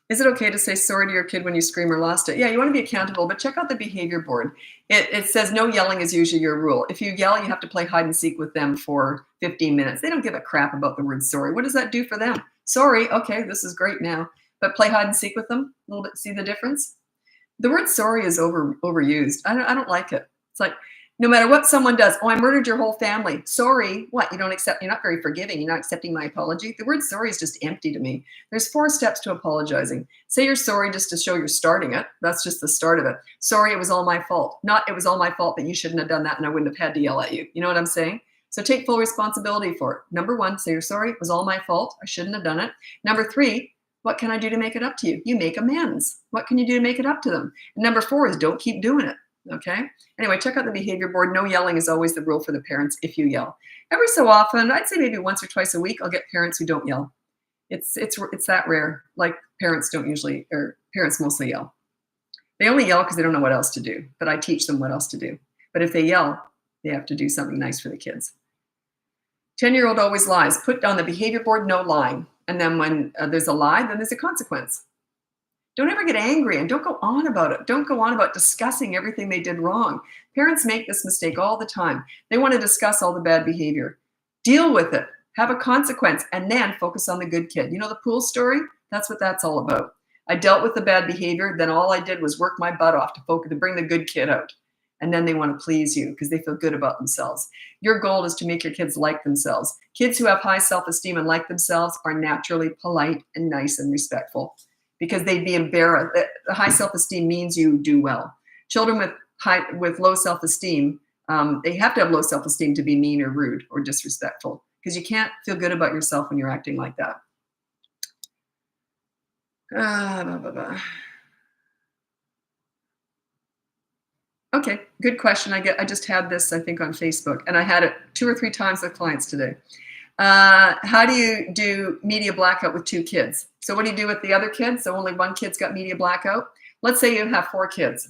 Is it okay to say sorry to your kid when you scream or lost it? Yeah, you want to be accountable, but check out the behavior board. It says no yelling is usually your rule. If you yell, you have to play hide and seek with them for 15 minutes. They don't give a crap about the word sorry. What does that do for them? Sorry, okay, this is great now. But play hide and seek with them a little bit, see the difference? The word sorry is overused. I don't like it. It's like, no matter what someone does, I murdered your whole family. Sorry. What? You're not very forgiving. You're not accepting my apology. The word sorry is just empty to me. There's 4 steps to apologizing. Say you're sorry just to show you're starting it. That's just the start of it. Sorry, it was all my fault. Not it was all my fault, but you shouldn't have done that and I wouldn't have had to yell at you. You know what I'm saying? So take full responsibility for it. Number 1, say you're sorry. It was all my fault. I shouldn't have done it. Number 3, what can I do to make it up to you? You make amends. What can you do to make it up to them? And number 4 is don't keep doing it. Okay. Anyway, check out the behavior board. No yelling is always the rule for the parents if you yell. Every so often, I'd say maybe once or twice a week, I'll get parents who don't yell. It's that rare. Like parents mostly yell. They only yell because they don't know what else to do. But I teach them what else to do. But if they yell, they have to do something nice for the kids. 10-year-old always lies. Put on the behavior board, no lying. And then when there's a lie, then there's a consequence. Don't ever get angry and don't go on about it. Don't go on about discussing everything they did wrong. Parents make this mistake all the time. They want to discuss all the bad behavior. Deal with it. Have a consequence and then focus on the good kid. You know the pool story? That's what that's all about. I dealt with the bad behavior. Then all I did was work my butt off to bring the good kid out. And then they want to please you because they feel good about themselves. Your goal is to make your kids like themselves. Kids who have high self-esteem and like themselves are naturally polite and nice and respectful. Because they'd be embarrassed. The high self-esteem means you do well. Children with with low self-esteem, they have to have low self-esteem to be mean or rude or disrespectful, because you can't feel good about yourself when you're acting like that. Blah, blah, blah. Okay, good question. I just had this, I think, on Facebook, and I had it 2 or 3 times with clients today. How do you do media blackout with 2 kids? So what do you do with the other kids? So only one kid's got media blackout. Let's say you have 4 kids,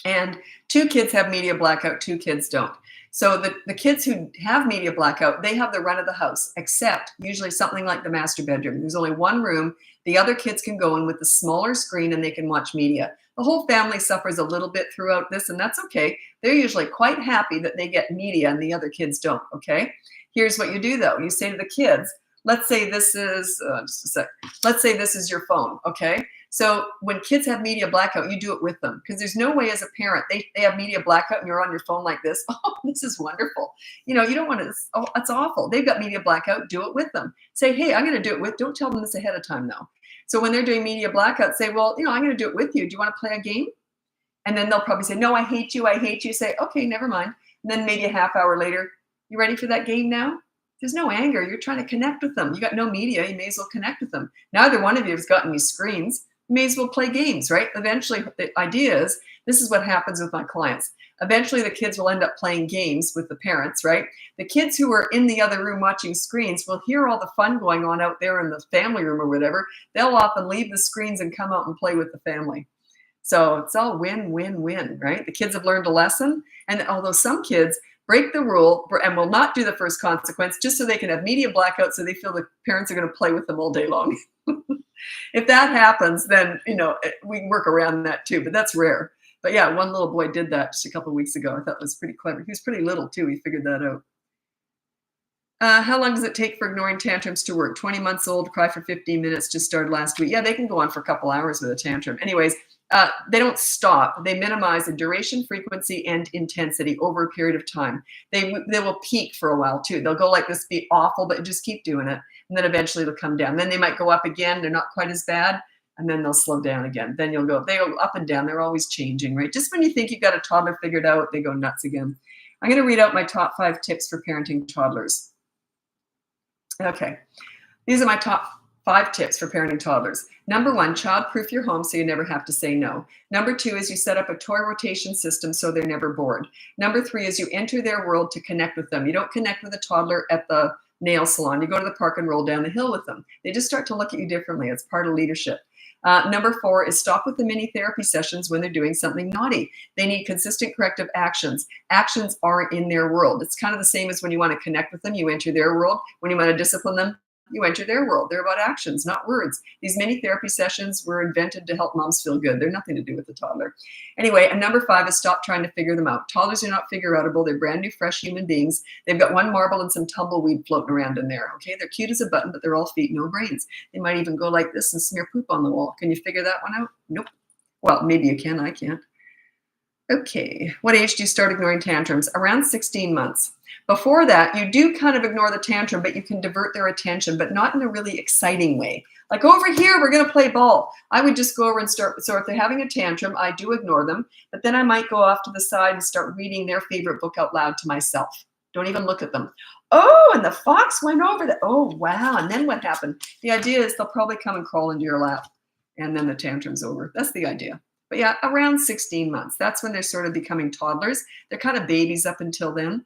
and 2 kids have media blackout, 2 kids don't. So the kids who have media blackout, they have the run of the house, except usually something like the master bedroom. There's only one room. The other kids can go in with the smaller screen and they can watch media. The whole family suffers a little bit throughout this, and that's okay. They're usually quite happy that they get media and the other kids don't, okay? Here's what you do, though. You say to the kids, let's say this is, just a sec. Let's say this is your phone, okay? So when kids have media blackout, you do it with them, because there's no way as a parent, they have media blackout and you're on your phone like this. Oh, this is wonderful. You know, you don't want to, oh, that's awful. They've got media blackout, do it with them. Say, hey, I'm going to do it with, don't tell them this ahead of time though. So when they're doing media blackout, say, well, you know, I'm going to do it with you. Do you want to play a game? And then they'll probably say, no, I hate you. I hate you. Say, okay, never mind. And then maybe a half hour later, you ready for that game now? There's no anger. You're trying to connect with them. You got no media. You may as well connect with them. Neither one of you has gotten these screens. You may as well play games, right? Eventually, the idea is, this is what happens with my clients. Eventually, the kids will end up playing games with the parents, right? The kids who are in the other room watching screens will hear all the fun going on out there in the family room or whatever. They'll often leave the screens and come out and play with the family. So it's all win, win, win, right? The kids have learned a lesson. And although some kids break the rule and will not do the first consequence just so they can have media blackout, so they feel the parents are going to play with them all day long. If that happens, then, you know, we can work around that too, but that's rare. But yeah, one little boy did that just a couple of weeks ago. I thought it was pretty clever. He was pretty little too. He figured that out. How long does it take for ignoring tantrums to work? 20 months old, cry for 15 minutes, just started last week. Yeah, they can go on for a couple hours with a tantrum. Anyways, they don't stop. They minimize the duration, frequency, and intensity over a period of time. They will peak for a while too. They'll go like this, be awful, but just keep doing it. And then eventually they'll come down. Then they might go up again. They're not quite as bad. And then they'll slow down again. Then they go up and down. They're always changing, right? Just when you think you've got a toddler figured out, they go nuts again. I'm going to read out my top 5 tips for parenting toddlers. Okay. These are my top 5 tips for parenting toddlers. Number 1, child-proof your home so you never have to say no. Number 2 is you set up a toy rotation system so they're never bored. Number 3 is you enter their world to connect with them. You don't connect with a toddler at the nail salon. You go to the park and roll down the hill with them. They just start to look at you differently. It's part of leadership. Number 4 is stop with the mini therapy sessions when they're doing something naughty. They need consistent corrective actions. Actions are in their world. It's kind of the same as when you want to connect with them, you enter their world. When you want to discipline them, you enter their world. They're about actions, not words. These mini therapy sessions were invented to help moms feel good. They're nothing to do with the toddler. Anyway, and number 5 is stop trying to figure them out. Toddlers are not figure-outable. They're brand new, fresh human beings. They've got one marble and some tumbleweed floating around in there. Okay, they're cute as a button, but they're all feet, no brains. They might even go like this and smear poop on the wall. Can you figure that one out? Nope. Well, maybe you can. I can't. Okay, what age do you start ignoring tantrums? Around 16 months. Before that, you do kind of ignore the tantrum, but you can divert their attention, but not in a really exciting way. Like, over here, we're going to play ball. I would just go over and start. So if they're having a tantrum, I do ignore them, but then I might go off to the side and start reading their favorite book out loud to myself. Don't even look at them. Oh, and the fox went over the, oh, wow. And then what happened? The idea is they'll probably come and crawl into your lap, and then the tantrum's over. That's the idea. But yeah, around 16 months. That's when they're sort of becoming toddlers. They're kind of babies up until then.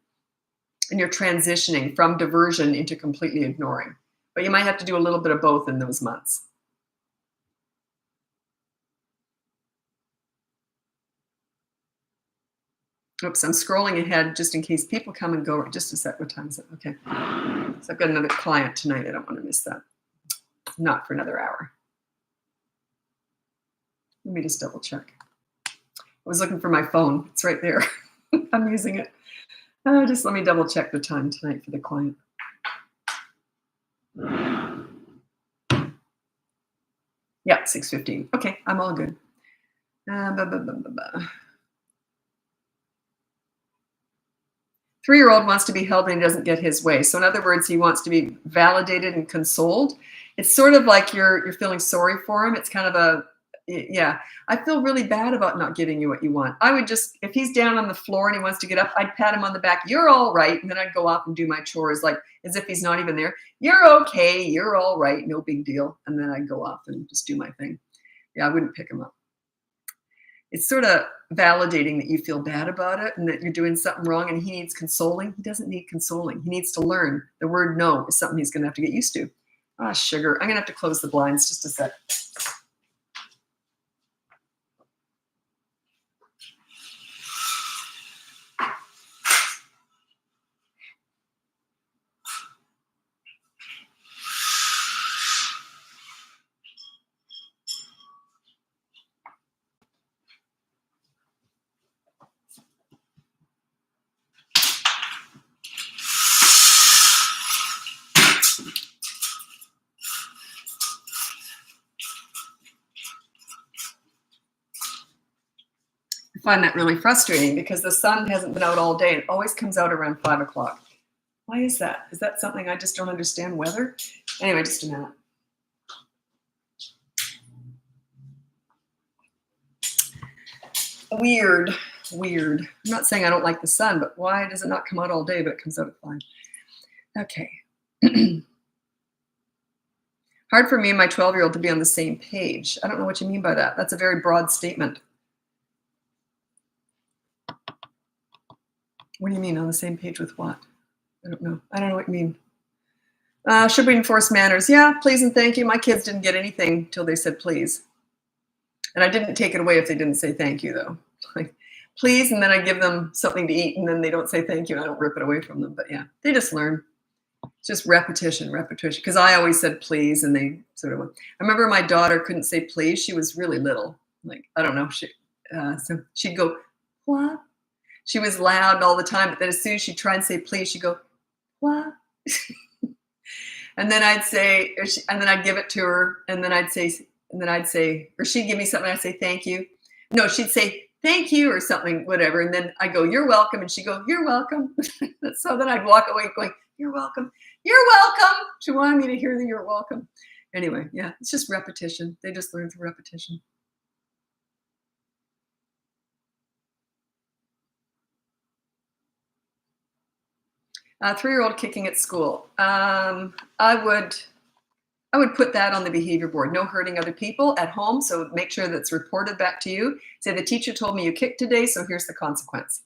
And you're transitioning from diversion into completely ignoring. But you might have to do a little bit of both in those months. Oops, I'm scrolling ahead just in case people come and go. Just a sec, what time is it? Okay. So I've got another client tonight. I don't want to miss that. Not for another hour. Let me just double check. I was looking for my phone. It's right there. I'm using it. Just let me double check the time tonight for the client. Yeah, 6:15. Okay, I'm all good. 3-year-old wants to be held and he doesn't get his way. So in other words, he wants to be validated and consoled. It's sort of like you're feeling sorry for him. It's kind of Yeah, I feel really bad about not giving you what you want. I would just, if he's down on the floor and he wants to get up, I'd pat him on the back. You're all right. And then I'd go off and do my chores, like as if he's not even there. You're okay. You're all right. No big deal. And then I'd go off and just do my thing. Yeah, I wouldn't pick him up. It's sort of validating that you feel bad about it and that you're doing something wrong and he needs consoling. He doesn't need consoling. He needs to learn the word no is something he's going to have to get used to. Ah, sugar. I'm going to have to close the blinds just a sec. Find that really frustrating because the sun hasn't been out all day. It always comes out around 5 o'clock. Why is that? Is that something I just don't understand weather? Anyway, just a minute. Weird. I'm not saying I don't like the sun, but why does it not come out all day, but it comes out at 5? Okay. Hard for me and my 12-year-old to be on the same page. I don't know what you mean by that. That's a very broad statement. What do you mean on the same page with what? I don't know. I don't know what you mean. Should we enforce manners? Yeah, please and thank you. My kids didn't get anything till they said please. And I didn't take it away if they didn't say thank you, though. Like, please, and then I give them something to eat, and then they don't say thank you. I don't rip it away from them. But yeah, they just learn. It's just repetition. Because I always said please, and they sort of. I remember my daughter couldn't say please. She was really little. Like, I don't know. So she'd go, what? She was loud all the time, but then as soon as she'd try and say please, she'd go, what? And then I'd say, and then I'd give it to her, and then I'd say, or she'd give me something, I'd say thank you. No, she'd say thank you or something, whatever. And then I go, you're welcome. And she'd go, you're welcome. So then I'd walk away going, you're welcome. You're welcome. She wanted me to hear that you're welcome. Anyway, yeah, it's just repetition. They just learn through repetition. A 3-year-old kicking at school. I would put that on the behavior board. No hurting other people at home. So make sure that's reported back to you. Say the teacher told me you kicked today, so here's the consequence.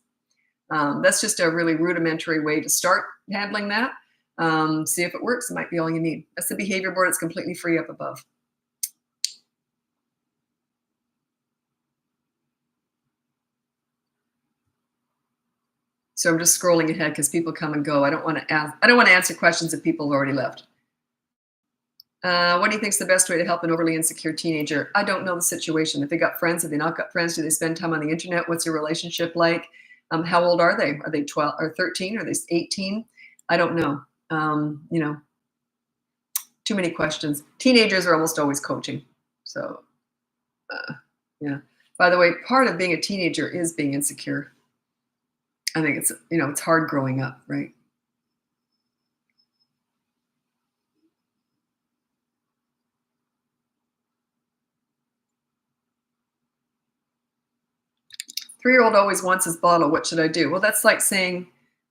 That's just a really rudimentary way to start handling that. See if it works. It might be all you need. That's the behavior board. It's completely free up above. So I'm just scrolling ahead because people come and go. I don't want to answer questions that people have already left. What do you think is the best way to help an overly insecure teenager? I don't know the situation. If they got friends, have they not got friends? Do they spend time on the internet? What's your relationship like? How old are they? Are they 12 or 13? Are they 18? I don't know. Too many questions. Teenagers are almost always coaching. So, yeah. By the way, part of being a teenager is being insecure. I think it's hard growing up, right? Three-year-old always wants his bottle. What should I do? Well, that's like saying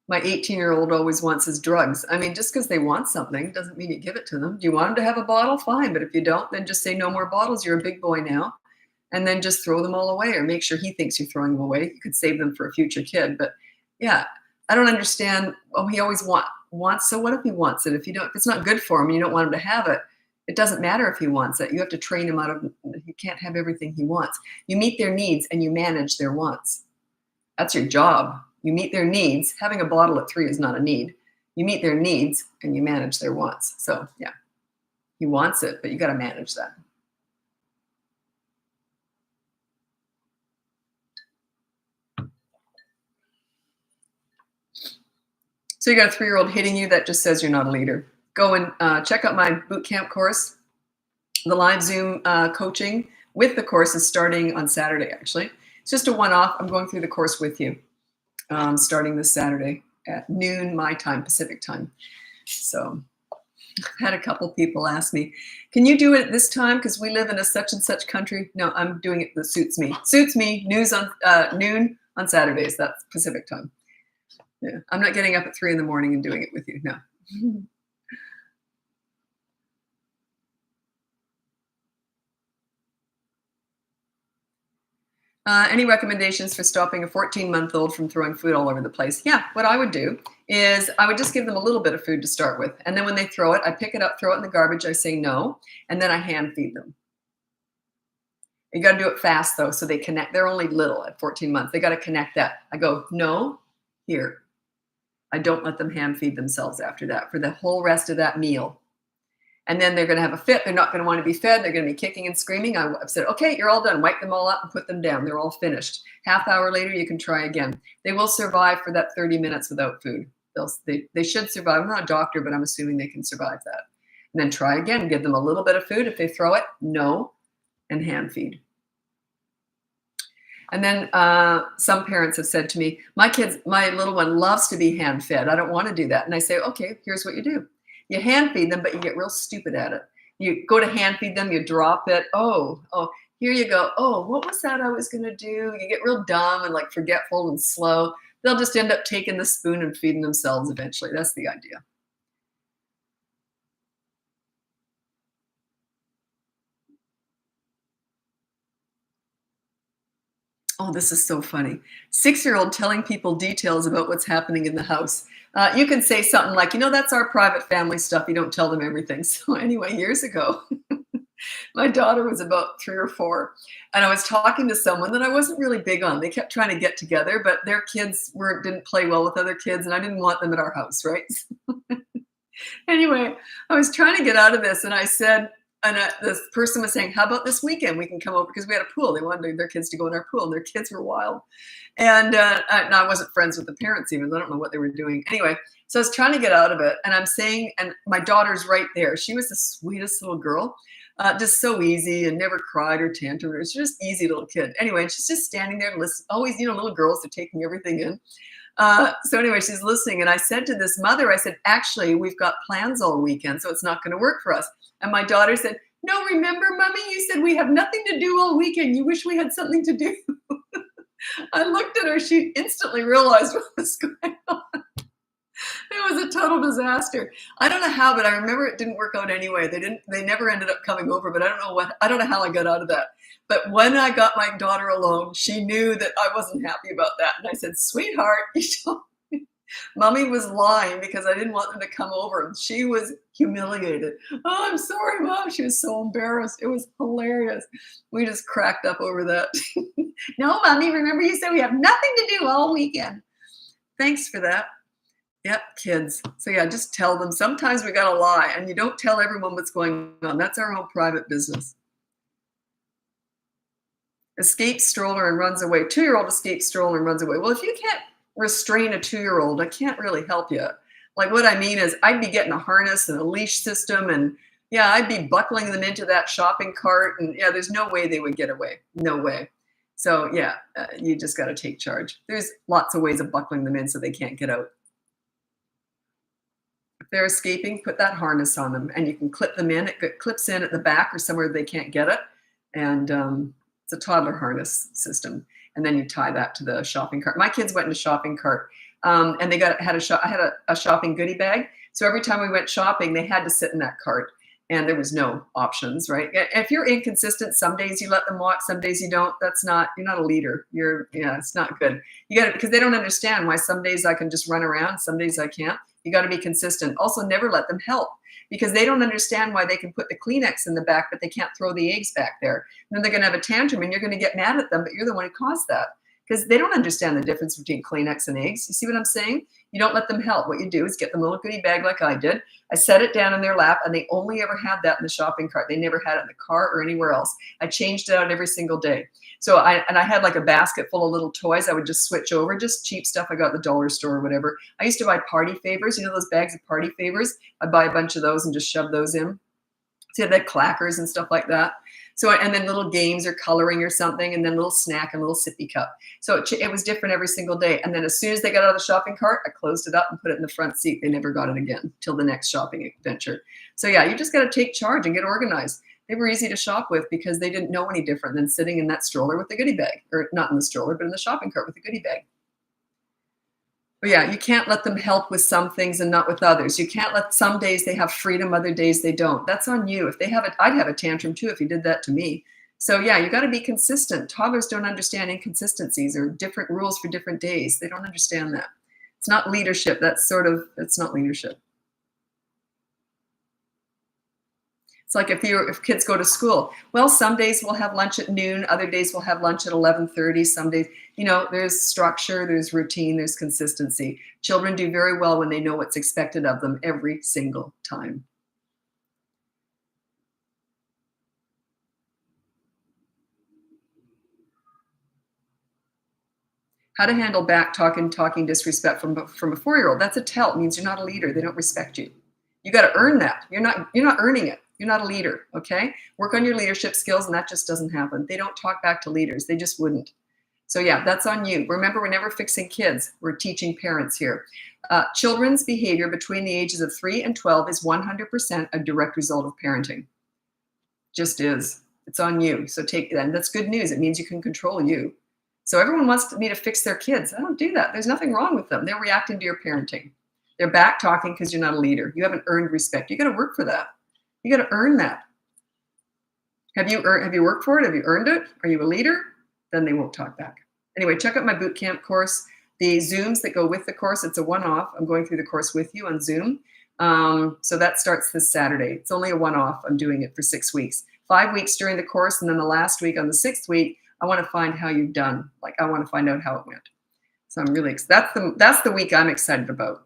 my 18-year-old always wants his drugs. I mean, just because they want something doesn't mean you give it to them. Do you want them to have a bottle? Fine. But if you don't, then just say no more bottles. You're a big boy now. And then just throw them all away or make sure he thinks you're throwing them away. You could save them for a future kid. But yeah, I don't understand. Oh, he always wants. So what if he wants it? If it's not good for him and you don't want him to have it, it doesn't matter if he wants it. You have to train him out of, he can't have everything he wants. You meet their needs and you manage their wants. That's your job. You meet their needs. Having a bottle at 3 is not a need. You meet their needs and you manage their wants. So yeah, he wants it, but you got to manage that. So you got a 3-year-old hitting you, that just says you're not a leader. Go and check out my boot camp course. The live Zoom coaching with the course is starting on Saturday, actually. It's just a one-off. I'm going through the course with you starting this Saturday at noon my time, Pacific time. So I've had a couple people ask me, "Can you do it at this time? Because we live in a such and such country." No, I'm doing it that suits me. Suits me. Noon on Saturdays. That's Pacific time. Yeah, I'm not getting up at 3 in the morning and doing it with you. No. Any recommendations for stopping a 14-month-old from throwing food all over the place? Yeah, what I would do is I would just give them a little bit of food to start with. And then when they throw it, I pick it up, throw it in the garbage. I say no. And then I hand feed them. You got to do it fast, though, so they connect. They're only little at 14 months. They got to connect that. I go, no, here. I don't let them hand feed themselves after that for the whole rest of that meal. And then they're going to have a fit. They're not going to want to be fed. They're going to be kicking and screaming. I've said, okay, you're all done. Wipe them all up and put them down. They're all finished. Half hour later, you can try again. They will survive for that 30 minutes without food. They should survive. I'm not a doctor, but I'm assuming they can survive that. And then try again. Give them a little bit of food. If they throw it, no, and hand feed. And then some parents have said to me, my little one loves to be hand fed. I don't want to do that. And I say, okay, here's what you do. You hand feed them, but you get real stupid at it. You go to hand feed them, you drop it. Oh, here you go. Oh, what was that I was going to do? You get real dumb and like forgetful and slow. They'll just end up taking the spoon and feeding themselves eventually. That's the idea. Oh, this is so funny. 6-year-old telling people details about what's happening in the house. You can say something like, that's our private family stuff. You don't tell them everything. So anyway, years ago, my daughter was about 3 or 4, and I was talking to someone that I wasn't really big on. They kept trying to get together, but their kids didn't play well with other kids, and I didn't want them at our house, right? Anyway, I was trying to get out of this, and I said, this person was saying, how about this weekend? We can come over because we had a pool. They wanted their kids to go in our pool, and their kids were wild. And I wasn't friends with the parents even. I don't know what they were doing. Anyway, so I was trying to get out of it. And I'm saying, and my daughter's right there. She was the sweetest little girl, just so easy and never cried or tantrum. She was just easy little kid. Anyway, and she's just standing there and listening. Always, little girls are taking everything in. So anyway, she's listening. And I said to this mother, I said, actually, we've got plans all weekend, so it's not going to work for us. And my daughter said, no, remember, Mommy, you said we have nothing to do all weekend. You wish we had something to do. I looked at her. She instantly realized what was going on. It was a total disaster. I don't know how, but I remember it didn't work out anyway. They never ended up coming over, but I don't know how I got out of that. But when I got my daughter alone, she knew that I wasn't happy about that. And I said, sweetheart, Mommy was lying because I didn't want them to come over. And she was humiliated. Oh, I'm sorry, Mom. She was so embarrassed. It was hilarious. We just cracked up over that. No, Mommy, remember you said we have nothing to do all weekend. Thanks for that. Yep, kids. So yeah, just tell them. Sometimes we got to lie, and you don't tell everyone what's going on. That's our own private business. Escapes stroller and runs away. 2-year-old escapes stroller and runs away. Well, if you can't restrain a 2-year-old, I can't really help you. Like what I mean is I'd be getting a harness and a leash system, and yeah, I'd be buckling them into that shopping cart, and yeah, there's no way they would get away. No way. So yeah, you just got to take charge. There's lots of ways of buckling them in so they can't get out. If they're escaping, put that harness on them, and you can clip them in. It clips in at the back or somewhere they can't get it, and it's a toddler harness system. And then you tie that to the shopping cart. My kids went in a shopping cart, and they had a shopping goodie bag. So every time we went shopping, they had to sit in that cart, and there was no options, right? If you're inconsistent, some days you let them walk, some days you don't. You're not a leader. It's not good. You got it, because they don't understand why some days I can just run around, some days I can't. You got to be consistent. Also, never let them help, because they don't understand why they can put the Kleenex in the back, but they can't throw the eggs back there. And then they're going to have a tantrum, and you're going to get mad at them, but you're the one who caused that, because they don't understand the difference between Kleenex and eggs. You see what I'm saying? You don't let them help. What you do is get them a little goodie bag like I did. I set it down in their lap, and they only ever had that in the shopping cart. They never had it in the car or anywhere else. I changed it out every single day. So I had like a basket full of little toys. I would just switch over, just cheap stuff I got at the dollar store or whatever. I used to buy party favors. Those bags of party favors? I'd buy a bunch of those and just shove those in. So they had clackers and stuff like that. So, and then little games or coloring or something, and then a little snack and a little sippy cup. So it was different every single day. And then as soon as they got out of the shopping cart, I closed it up and put it in the front seat. They never got it again till the next shopping adventure. So yeah, you just got to take charge and get organized. They were easy to shop with because they didn't know any different than sitting in that stroller with the goodie bag, or not in the stroller, but in the shopping cart with the goodie bag. But yeah, you can't let them help with some things and not with others. You can't let some days they have freedom, other days they don't. That's on you. If they have it, I'd have a tantrum too if you did that to me. So yeah, you got to be consistent. Toddlers don't understand inconsistencies or different rules for different days. They don't understand that. It's not leadership. That's not leadership. It's like if kids go to school, well, some days we'll have lunch at noon, other days we'll have lunch at 11:30. Some days, there's structure, there's routine, there's consistency. Children do very well when they know what's expected of them every single time. How to handle back talking disrespect from a 4-year-old. That's a tell. It means you're not a leader. They don't respect you. You got to earn that. You're not earning it. You're not a leader, okay? Work on your leadership skills, and that just doesn't happen. They don't talk back to leaders. They just wouldn't. So yeah, that's on you. Remember, we're never fixing kids. We're teaching parents here. Children's behavior between the ages of 3 and 12 is 100% a direct result of parenting. Just is. It's on you. So take that. And that's good news. It means you can control you. So everyone wants me to fix their kids. I don't do that. There's nothing wrong with them. They're reacting to your parenting. They're back talking because you're not a leader. You haven't earned respect. You got to work for that. You got to earn that. Have you worked for it? Have you earned it? Are you a leader? Then they won't talk back. Anyway, check out my boot camp course. The Zooms that go with the course, it's a one-off. I'm going through the course with you on Zoom. So that starts this Saturday. It's only a one-off. I'm doing it for 6 weeks. 5 weeks during the course, and then the last week on the 6th week, I want to find how you've done. Like, I want to find out how it went. So I'm really that's the week I'm excited about.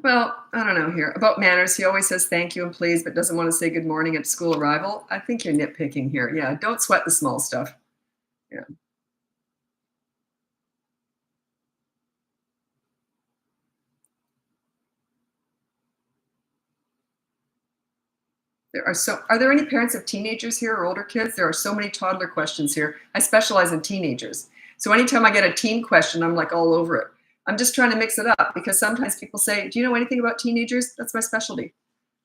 Well, I don't know here. About manners, he always says thank you and please, but doesn't want to say good morning at school arrival. I think you're nitpicking here. Yeah, don't sweat the small stuff. Yeah. Are there any parents of teenagers here or older kids? There are so many toddler questions here. I specialize in teenagers. So anytime I get a teen question, I'm like all over it. I'm just trying to mix it up because sometimes people say, do you know anything about teenagers? That's my specialty.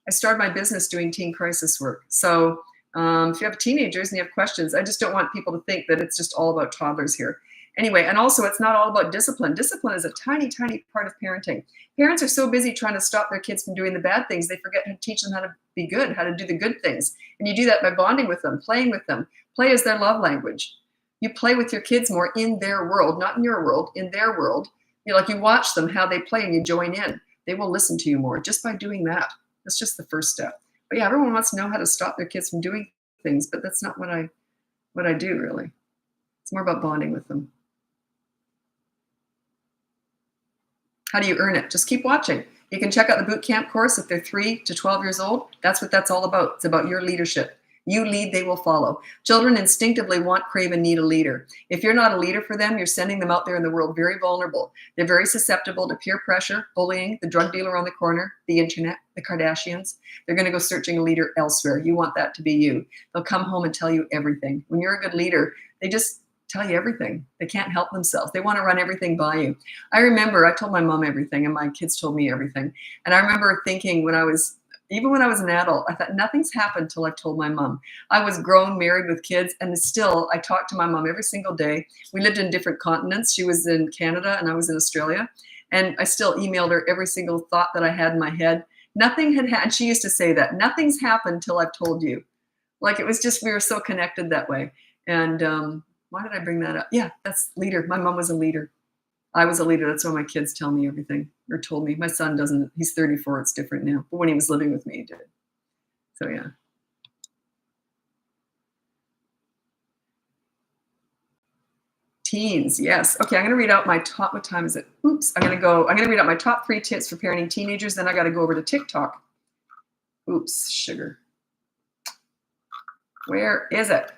I started my business doing teen crisis work. So if you have teenagers and you have questions, I just don't want people to think that it's just all about toddlers here. Anyway, and also it's not all about discipline. Discipline is a tiny, tiny part of parenting. Parents are so busy trying to stop their kids from doing the bad things, they forget how to teach them how to be good, how to do the good things. And you do that by bonding with them, playing with them. Play is their love language. You play with your kids more in their world, not in your world, in their world. You watch them, how they play, and you join in. They will listen to you more just by doing that. That's just the first step. But yeah, everyone wants to know how to stop their kids from doing things, but that's not what I do really. It's more about bonding with them. How do you earn it? Just keep watching. You can check out the boot camp course if they're 3 to 12 years old. That's what that's all about. It's about your leadership. You lead, they will follow. Children instinctively want, crave, and need a leader. If you're not a leader for them, you're sending them out there in the world very vulnerable. They're very susceptible to peer pressure, bullying, the drug dealer on the corner, the internet, the Kardashians. They're going to go searching a leader elsewhere. You want that to be you. They'll come home and tell you everything. When you're a good leader, they just tell you everything. They can't help themselves. They want to run everything by you. I remember I told my mom everything and my kids told me everything. And I remember thinking even when I was an adult, I thought nothing's happened till I've told my mom. I was grown, married with kids, and still I talked to my mom every single day. We lived in different continents. She was in Canada and I was in Australia. And I still emailed her every single thought that I had in my head. Nothing had happened. She used to say that. Nothing's happened till I've told you. Like it was just, we were so connected that way. And why did I bring that up? Yeah, that's leader. My mom was a leader. I was a leader. That's why my kids tell me everything, or told me. My son doesn't. He's 34. It's different now. But when he was living with me, he did. So yeah. Teens, yes. Okay, I'm going to read out my top. What time is it? Oops. I'm going to read out my top 3 tips for parenting teenagers. Then I got to go over to TikTok. Oops, sugar. Where is it?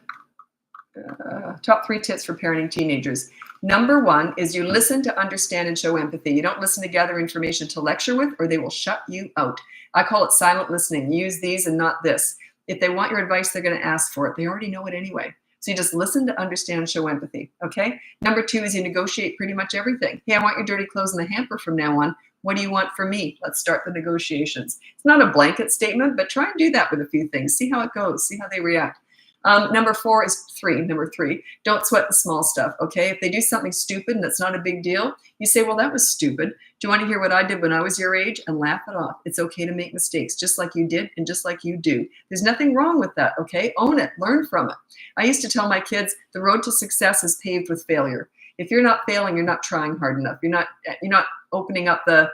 Top 3 tips for parenting teenagers. Number 1 is you listen to understand and show empathy. You don't listen to gather information to lecture with, or they will shut you out. I call it silent listening. Use these and not this. If they want your advice, they're going to ask for it. They already know it anyway. So you just listen to understand and show empathy. Okay. Number 2 is you negotiate pretty much everything. Hey, I want your dirty clothes in the hamper from now on. What do you want from me? Let's start the negotiations. It's not a blanket statement, but try and do that with a few things. See how it goes. See how they react. Number 3, don't sweat the small stuff, okay? If they do something stupid and it's not a big deal, you say, well, that was stupid. Do you want to hear what I did when I was your age? And laugh it off. It's okay to make mistakes, just like you did and just like you do. There's nothing wrong with that, okay? Own it. Learn from it. I used to tell my kids, the road to success is paved with failure. If you're not failing, you're not trying hard enough. You're not opening up the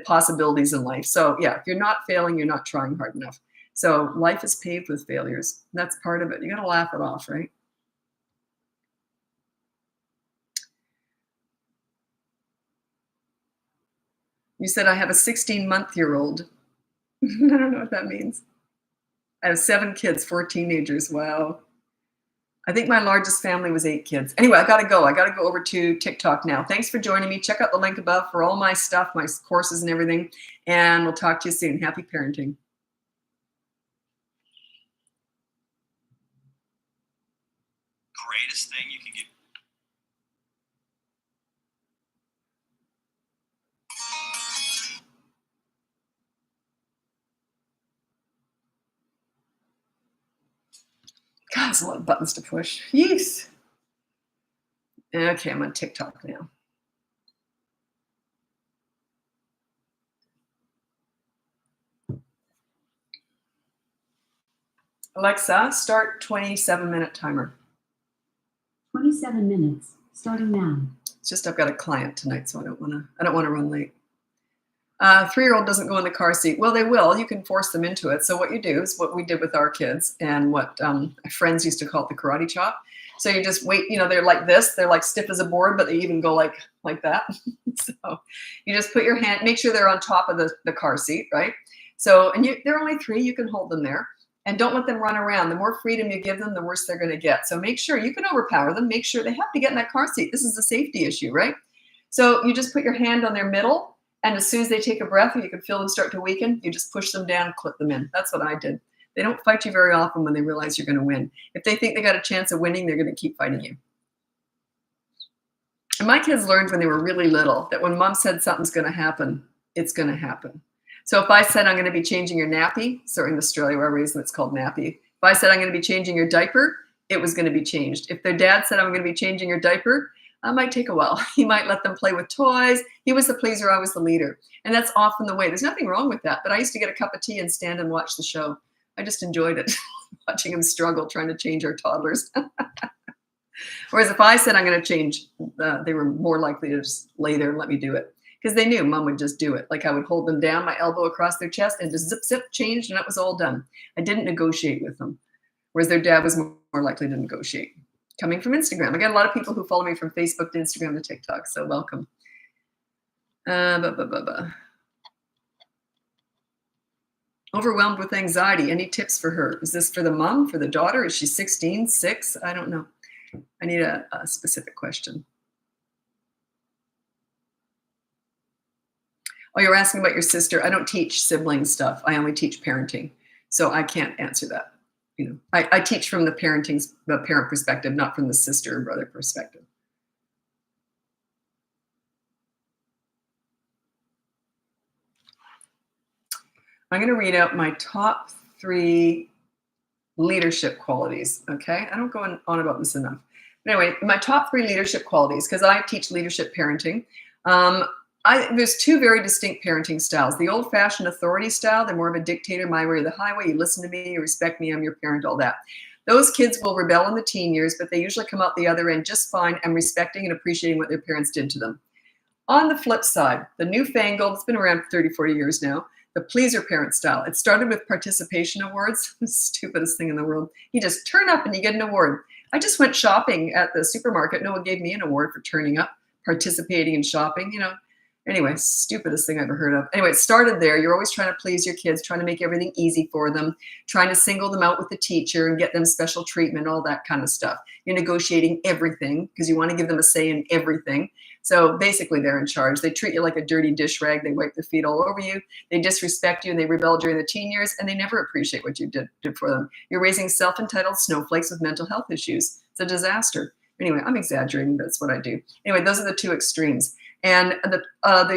possibilities in life. So yeah, if you're not failing, you're not trying hard enough. So life is paved with failures. That's part of it. You got to laugh it off, right? You said I have a 16-month-year-old. I don't know what that means. I have 7 kids, 4 teenagers. Wow. I think my largest family was 8 kids. Anyway, I got to go. I got to go over to TikTok now. Thanks for joining me. Check out the link above for all my stuff, my courses and everything. And we'll talk to you soon. Happy parenting. Greatest thing you can get. God, there's a lot of buttons to push. Yeesh. Okay, I'm on TikTok now. Alexa, start 27-minute timer. 27 minutes, starting now. It's just I've got a client tonight, so I don't want to run late. 3-year-old doesn't go in the car seat. Well, they will. You can force them into it. So what you do is what we did with our kids and what friends used to call it the karate chop. So you just wait, they're like this. They're like stiff as a board, but they even go like that. So you just put your hand, make sure they're on top of the car seat, right? So, and they're only 3, you can hold them there. And don't let them run around. The more freedom you give them, the worse they're going to get. So make sure you can overpower them. Make sure they have to get in that car seat. This is a safety issue, right? So you just put your hand on their middle, and as soon as they take a breath or you can feel them start to weaken, you just push them down, clip them in. That's what I did. They don't fight you very often when they realize you're going to win. If they think they got a chance of winning, they're going to keep fighting you. And my kids learned when they were really little that when mom said something's going to happen, it's going to happen. So if I said I'm going to be changing your nappy, so in Australia where I raised them, it's called nappy. If I said I'm going to be changing your diaper, it was going to be changed. If their dad said I'm going to be changing your diaper, it might take a while. He might let them play with toys. He was the pleaser, I was the leader. And that's often the way. There's nothing wrong with that. But I used to get a cup of tea and stand and watch the show. I just enjoyed it, watching them struggle, trying to change our toddlers. Whereas if I said I'm going to change, they were more likely to just lay there and let me do it. Because they knew mom would just do it. Like I would hold them down, my elbow across their chest, and just zip, zip, changed, and that was all done. I didn't negotiate with them. Whereas their dad was more likely to negotiate. Coming from Instagram. I got a lot of people who follow me from Facebook to Instagram to TikTok, so welcome. Overwhelmed with anxiety. Any tips for her? Is this for the mom, for the daughter? Is she 16, 6? I don't know. I need a specific question. Oh, you're asking about your sister. I don't teach sibling stuff. I only teach parenting. So I can't answer that. I teach from the parent perspective, not from the sister or brother perspective. I'm going to read out my top 3 leadership qualities. Okay. I don't go on about this enough. But anyway, my top 3 leadership qualities, because I teach leadership parenting. There's 2 very distinct parenting styles. The old-fashioned authority style, they're more of a dictator, my way or the highway. You listen to me, you respect me, I'm your parent, all that. Those kids will rebel in the teen years, but they usually come out the other end just fine and respecting and appreciating what their parents did to them. On the flip side, the newfangled, it's been around for 30, 40 years now, the pleaser parent style. It started with participation awards, the stupidest thing in the world. You just turn up and you get an award. I just went shopping at the supermarket. No one gave me an award for turning up, participating in shopping. Anyway, stupidest thing I ever heard of. Anyway, it started there. You're always trying to please your kids, trying to make everything easy for them, trying to single them out with the teacher and get them special treatment, all that kind of stuff. You're negotiating everything because you want to give them a say in everything. So basically, they're in charge. They treat you like a dirty dish rag. They wipe their feet all over you. They disrespect you and they rebel during the teen years, and they never appreciate what you did for them. You're raising self-entitled snowflakes with mental health issues. It's a disaster. Anyway, I'm exaggerating, but that's what I do. Anyway, those are the two extremes. And the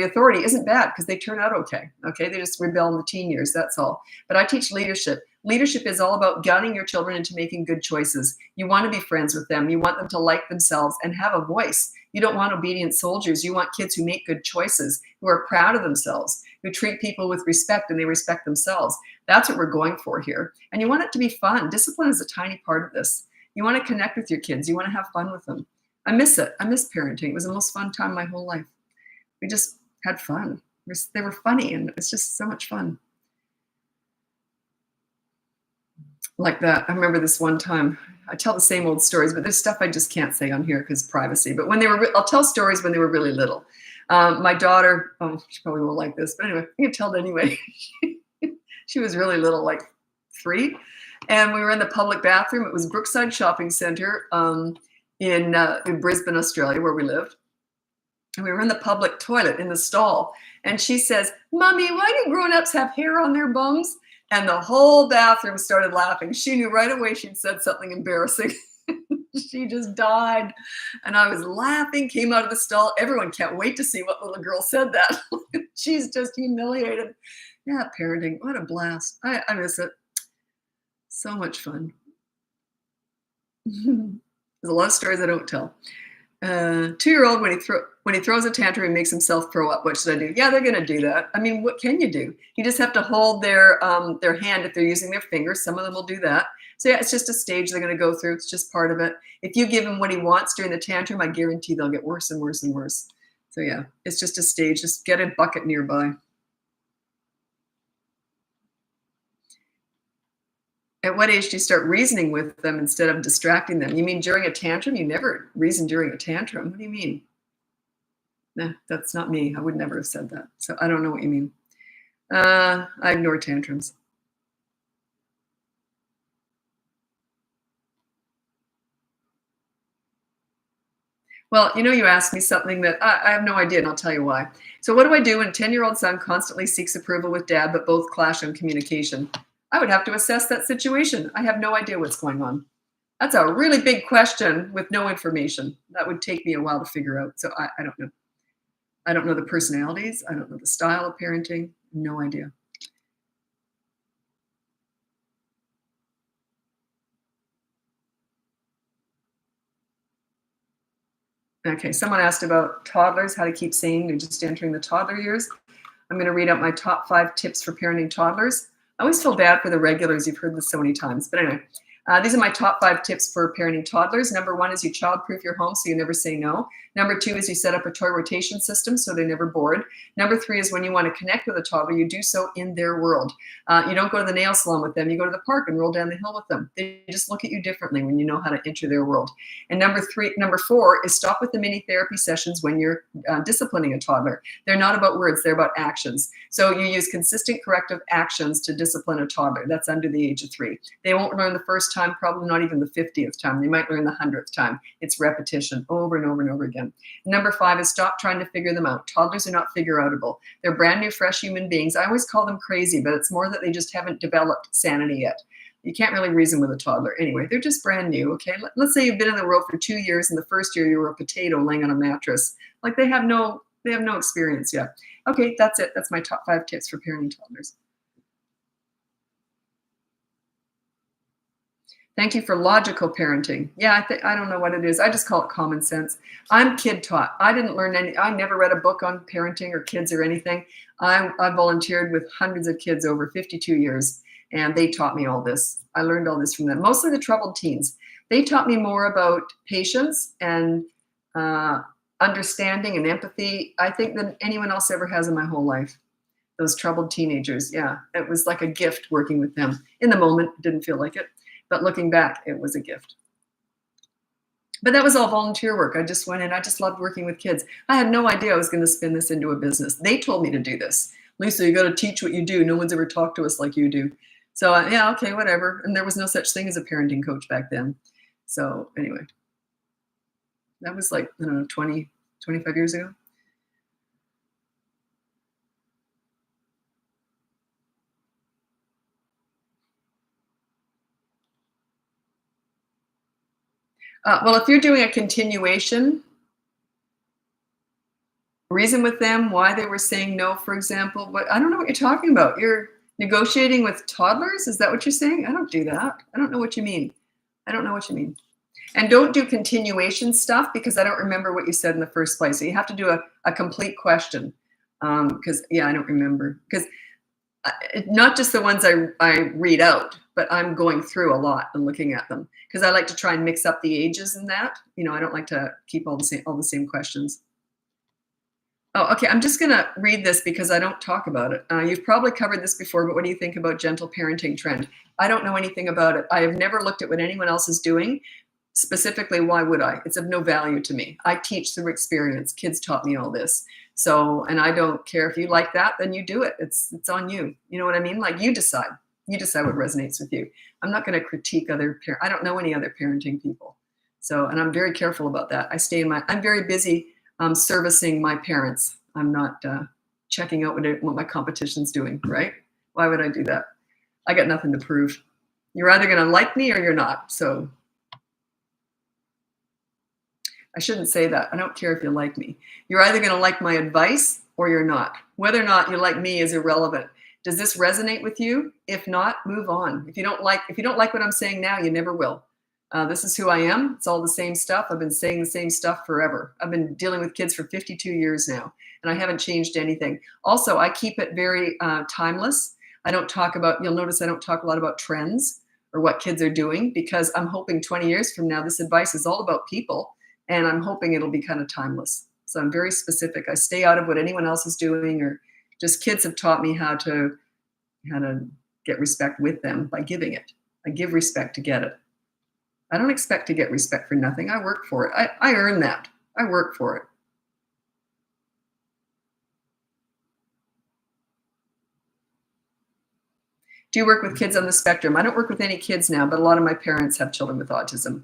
authority isn't bad because they turn out okay. Okay, they just rebel in the teen years. That's all. But I teach leadership. Leadership is all about guiding your children into making good choices. You want to be friends with them. You want them to like themselves and have a voice. You don't want obedient soldiers. You want kids who make good choices, who are proud of themselves, who treat people with respect and they respect themselves. That's what we're going for here. And you want it to be fun. Discipline is a tiny part of this. You want to connect with your kids. You want to have fun with them. I miss it. I miss parenting. It was the most fun time of my whole life. We just had fun. They were funny, and it's just so much fun. Like that. I remember this one time. I tell the same old stories, but there's stuff I just can't say on here because privacy. But when they were, I'll tell stories when they were really little. My daughter, she probably won't like this, but anyway, I can tell it anyway. She was really little, like 3. And we were in the public bathroom. It was Brookside Shopping Center in Brisbane, Australia, where we lived. And we were in the public toilet in the stall. And she says, "Mommy, why do grown-ups have hair on their bums?" And the whole bathroom started laughing. She knew right away she'd said something embarrassing. She just died. And I was laughing, came out of the stall. Everyone can't wait to see what little girl said that. She's just humiliated. Yeah, parenting. What a blast. I miss it. So much fun. There's a lot of stories I don't tell. 2-year-old, when he throws a tantrum, he makes himself throw up. What should I do? Yeah, they're going to do that. I mean, what can you do? You just have to hold their hand if they're using their fingers. Some of them will do that. So yeah, it's just a stage they're going to go through. It's just part of it. If you give him what he wants during the tantrum, I guarantee they'll get worse and worse and worse. So yeah, it's just a stage. Just get a bucket nearby. At what age do you start reasoning with them instead of distracting them? You mean during a tantrum? You never reason during a tantrum. What do you mean? Nah, that's not me. I would never have said that. So I don't know what you mean. I ignore tantrums. Well, you asked me something that I have no idea, and I'll tell you why. So what do I do when a 10-year-old son constantly seeks approval with dad, but both clash on communication? I would have to assess that situation. I have no idea what's going on. That's a really big question with no information. That would take me a while to figure out. So I don't know. I don't know the personalities. I don't know the style of parenting. No idea. Okay, someone asked about toddlers, how to keep sane. They're just entering the toddler years. I'm going to read out my top 5 tips for parenting toddlers. I always feel bad for the regulars. You've heard this so many times. But anyway, these are my top 5 tips for parenting toddlers. Number 1 is you child-proof your home so you never say no. Number 2 is you set up a toy rotation system so they're never bored. Number 3 is when you want to connect with a toddler, you do so in their world. You don't go to the nail salon with them. You go to the park and roll down the hill with them. They just look at you differently when you know how to enter their world. And number 4 is stop with the mini therapy sessions when you're disciplining a toddler. They're not about words, they're about actions. So you use consistent corrective actions to discipline a toddler. That's under the age of 3. They won't learn the first time, probably not even the 50th time. They might learn the 100th time. It's repetition over and over and over again. Number 5 is stop trying to figure them out. Toddlers are not figure-outable. They're brand new, fresh human beings. I always call them crazy, but it's more that they just haven't developed sanity yet. You can't really reason with a toddler. Anyway, they're just brand new, okay? Let's say you've been in the world for 2 years, and the first year you were a potato laying on a mattress. Like they have no experience yet. Okay, that's it. That's my top 5 tips for parenting toddlers. Thank you for logical parenting. Yeah, I don't know what it is. I just call it common sense. I'm kid taught. I didn't learn I never read a book on parenting or kids or anything. I volunteered with hundreds of kids over 52 years, and they taught me all this. I learned all this from them, mostly the troubled teens. They taught me more about patience and understanding and empathy, I think, than anyone else ever has in my whole life. Those troubled teenagers, yeah. It was like a gift working with them. In the moment, didn't feel like it. But looking back, it was a gift. But that was all volunteer work. I just went in. I just loved working with kids. I had no idea I was going to spin this into a business. They told me to do this. Lisa, you got to teach what you do. No one's ever talked to us like you do. So yeah, okay, whatever. And there was no such thing as a parenting coach back then. So anyway, that was like, I don't know, 20, 25 years ago. Well, if you're doing a continuation, reason with them why they were saying no, for example, but I don't know what you're talking about. You're negotiating with toddlers? Is that what you're saying? I don't do that. I don't know what you mean. I don't know what you mean. And don't do continuation stuff because I don't remember what you said in the first place. So you have to do a complete question because, yeah, I don't remember. Because not just the ones I read out, but I'm going through a lot and looking at them because I like to try and mix up the ages in that. You know, I don't like to keep all the same questions. Oh, okay. I'm just going to read this because I don't talk about it. You've probably covered this before, but what do you think about gentle parenting trend? I don't know anything about it. I have never looked at what anyone else is doing. Specifically, why would I? It's of no value to me. I teach through experience. Kids taught me all this. So, and I don't care if you like that, then you do it. It's on you. You know what I mean? Like you decide. You decide what resonates with you. I'm not going to critique other parents. I don't know any other parenting people. So, and I'm very careful about that. I'm very busy servicing my parents. I'm not checking out what my competition's doing, right? Why would I do that? I got nothing to prove. You're either going to like me or you're not. So I shouldn't say that. I don't care if you like me. You're either going to like my advice or you're not. Whether or not you like me is irrelevant. Does this resonate with you? If not, move on. If you don't like what I'm saying now, you never will. This is who I am. It's all the same stuff. I've been saying the same stuff forever. I've been dealing with kids for 52 years now, and I haven't changed anything. Also, I keep it very timeless. You'll notice I don't talk a lot about trends or what kids are doing because I'm hoping 20 years from now, this advice is all about people, and I'm hoping it'll be kind of timeless. So I'm very specific. I stay out of what anyone else is doing, or just kids have taught me how to get respect with them by giving it. I give respect to get it. I don't expect to get respect for nothing. I work for it. I earn that. I work for it. Do you work with kids on the spectrum? I don't work with any kids now, but a lot of my parents have children with autism,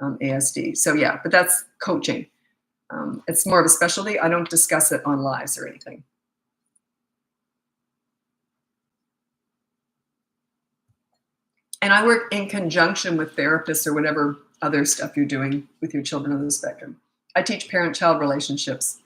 ASD. So yeah, but that's coaching. It's more of a specialty. I don't discuss it on lives or anything. And I work in conjunction with therapists or whatever other stuff you're doing with your children on the spectrum. I teach parent-child relationships.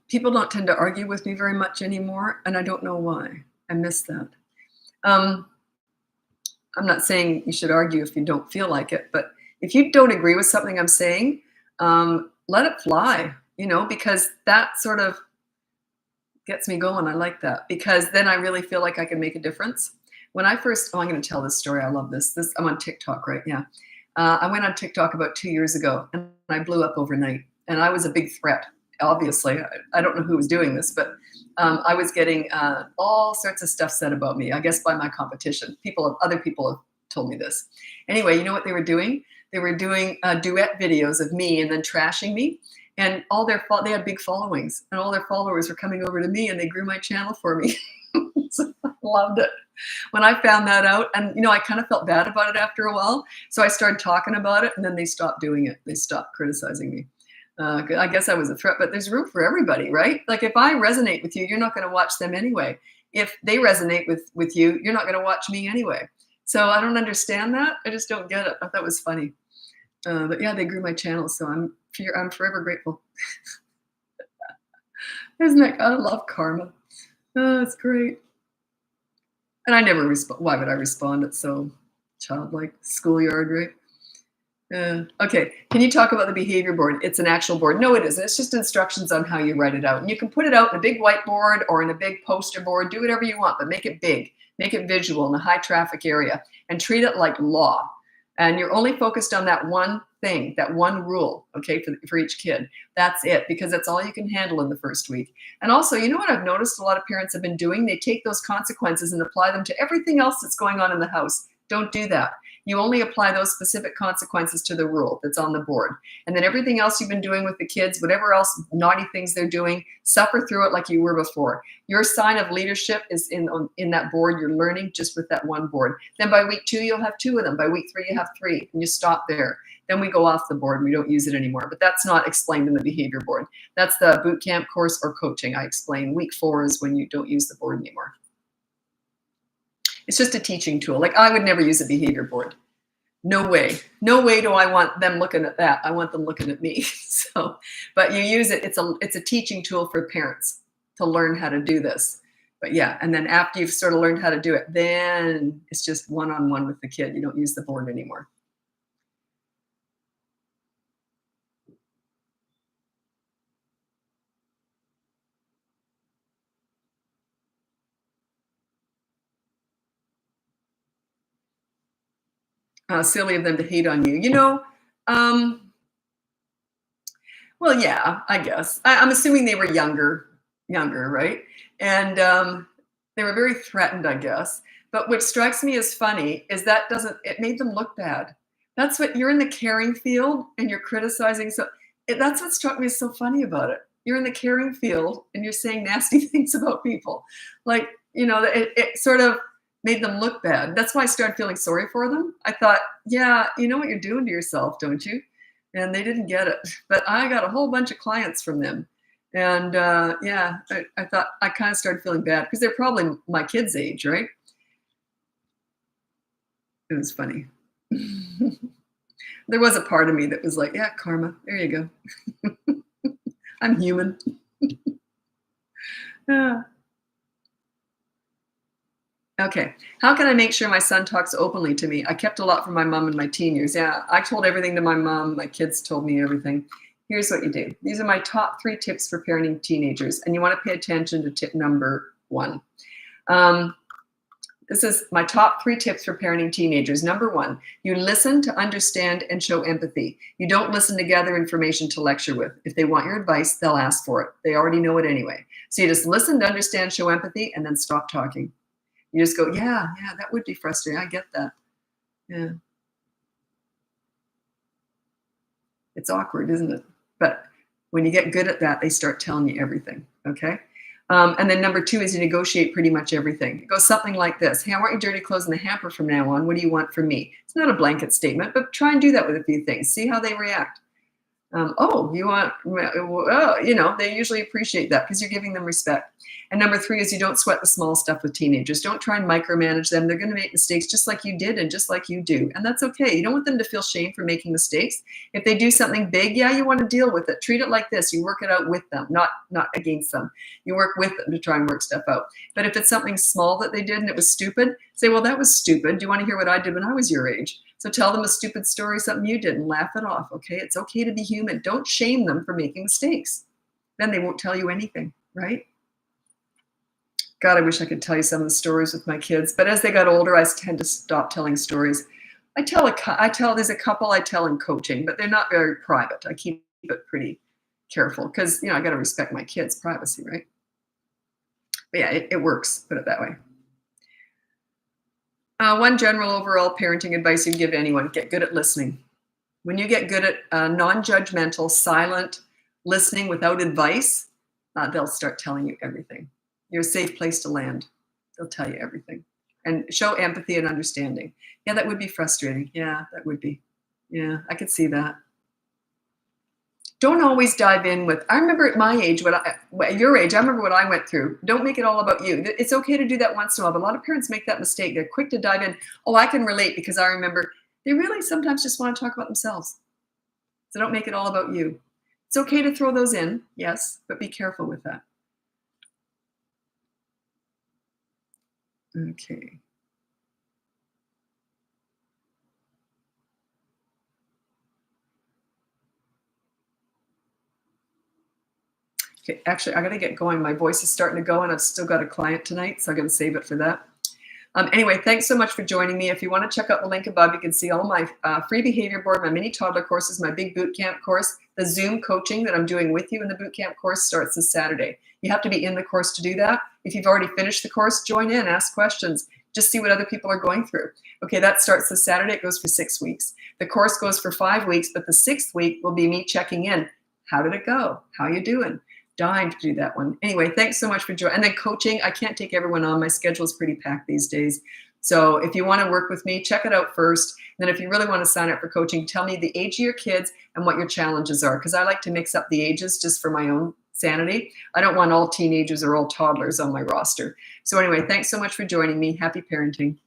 People don't tend to argue with me very much anymore, and I don't know why. I miss that. I'm not saying you should argue if you don't feel like it, but if you don't agree with something I'm saying, let it fly, because that sort of gets me going. I like that because then I really feel like I can make a difference. When I first, I'm going to tell this story. I love this. I'm on TikTok, right? Yeah. I went on TikTok about 2 years ago and I blew up overnight and I was a big threat. Obviously, I don't know who was doing this, but I was getting all sorts of stuff said about me, I guess by my competition. Other people have told me this. Anyway, you know what they were doing? They were doing duet videos of me and then trashing me. And they had big followings and all their followers were coming over to me and they grew my channel for me. So I loved it. When I found that out, and I kind of felt bad about it after a while. So I started talking about it and then they stopped doing it. They stopped criticizing me. I guess I was a threat, but there's room for everybody, right? Like if I resonate with you, you're not going to watch them anyway. If they resonate with you, you're not going to watch me anyway. So I don't understand that. I just don't get it. I thought that was funny. But yeah, they grew my channel, so I'm forever grateful. Isn't that? I love karma. Oh, it's great. And I never respond. Why would I respond? It's so childlike, schoolyard, right? Okay, can you talk about the behavior board? It's an actual board. No, it isn't. It's just instructions on how you write it out. And you can put it out in a big whiteboard or in a big poster board. Do whatever you want, but make it big. Make it visual in a high traffic area and treat it like law. And you're only focused on that one thing, that one rule, okay, for each kid. That's it, because that's all you can handle in the first week. And also, you know what I've noticed a lot of parents have been doing? They take those consequences and apply them to everything else that's going on in the house. Don't do that. You only apply those specific consequences to the rule that's on the board. And then everything else you've been doing with the kids, whatever else naughty things they're doing, suffer through it like you were before. Your sign of leadership is in that board. You're learning just with that one board. Then by week 2, you'll have 2 of them. By week 3, you have 3, and you stop there. Then we go off the board and we don't use it anymore. But that's not explained in the behavior board. That's the boot camp course or coaching. I explain week 4 is when you don't use the board anymore. It's just a teaching tool. Like, I would never use a behavior board. No way. No way do I want them looking at that. I want them looking at me. So, but you use it. It's a teaching tool for parents to learn how to do this. But yeah, and then after you've sort of learned how to do it, then it's just one-on-one with the kid. You don't use the board anymore. Silly of them to hate on you. You know, well, yeah, I guess. I'm assuming they were younger, right? And they were very threatened, I guess. But what strikes me as funny is it made them look bad. That's what, you're in the caring field and you're criticizing. So that's what struck me as so funny about it. You're in the caring field and you're saying nasty things about people. Like, you know, it sort of made them look bad. That's why I started feeling sorry for them. I thought, yeah, you know what you're doing to yourself, don't you? And they didn't get it. But I got a whole bunch of clients from them. And yeah, I thought, I kind of started feeling bad because they're probably my kids' age, right? It was funny. There was a part of me that was like, yeah, karma, there you go. I'm human. Ah. Okay. How can I make sure my son talks openly to me? I kept a lot from my mom in my teen years. Yeah, I told everything to my mom. My kids told me everything. Here's what you do. These are my top 3 tips for parenting teenagers. And you want to pay attention to tip number 1. This is my top 3 tips for parenting teenagers. Number 1, you listen to understand and show empathy. You don't listen to gather information to lecture with. If they want your advice, they'll ask for it. They already know it anyway. So you just listen to understand, show empathy, and then stop talking. You just go, yeah, that would be frustrating. I get that. Yeah. It's awkward, isn't it? But when you get good at that, they start telling you everything, okay? And then number 2 is you negotiate pretty much everything. It goes something like this. Hey, I want your dirty clothes in the hamper from now on. What do you want from me? It's not a blanket statement, but try and do that with a few things. See how they react. Oh, you want, you know, they usually appreciate that because you're giving them respect. And number 3 is you don't sweat the small stuff with teenagers. Don't try and micromanage them. They're going to make mistakes just like you did and just like you do. And that's okay. You don't want them to feel shame for making mistakes. If they do something big, yeah, you want to deal with it. Treat it like this. You work it out with them, not against them. You work with them to try and work stuff out. But if it's something small that they did and it was stupid, say, well, that was stupid. Do you want to hear what I did when I was your age? So tell them a stupid story, something you did, and laugh it off, okay? It's okay to be human. Don't shame them for making mistakes. Then they won't tell you anything, right? God, I wish I could tell you some of the stories with my kids. But as they got older, I tend to stop telling stories. There's a couple I tell in coaching, but they're not very private. I keep it pretty careful because, you know, I got to respect my kids' privacy, right? But yeah, it works, put it that way. One general overall parenting advice you'd give anyone: get good at listening. When you get good at non-judgmental, silent listening without advice, they'll start telling you everything. You're a safe place to land. They'll tell you everything. And show empathy and understanding. Yeah, that would be frustrating. Yeah, that would be. Yeah, I could see that. Don't always dive in with, I remember at my age, your age, I remember what I went through. Don't make it all about you. It's okay to do that once in a while, but a lot of parents make that mistake. They're quick to dive in. Oh, I can relate because I remember. They really sometimes just want to talk about themselves. So don't make it all about you. It's okay to throw those in, yes, but be careful with that. Okay. Okay, actually, I got to get going. My voice is starting to go, and I've still got a client tonight, so I'm going to save it for that. Anyway, thanks so much for joining me. If you want to check out the link above, you can see all my free behavior board, my mini toddler courses, my big boot camp course. The Zoom coaching that I'm doing with you in the boot camp course starts this Saturday. You have to be in the course to do that. If you've already finished the course, join in, ask questions, just see what other people are going through. Okay, that starts this Saturday. It goes for 6 weeks. The course goes for 5 weeks, but the 6th week will be me checking in. How did it go? How you doing? Dying to do that one. Anyway, thanks so much for joining. And then coaching, I can't take everyone on. My schedule is pretty packed these days. So if you want to work with me, check it out first. And then if you really want to sign up for coaching, tell me the age of your kids and what your challenges are, because I like to mix up the ages just for my own sanity. I don't want all teenagers or all toddlers on my roster. So anyway, thanks so much for joining me. Happy parenting.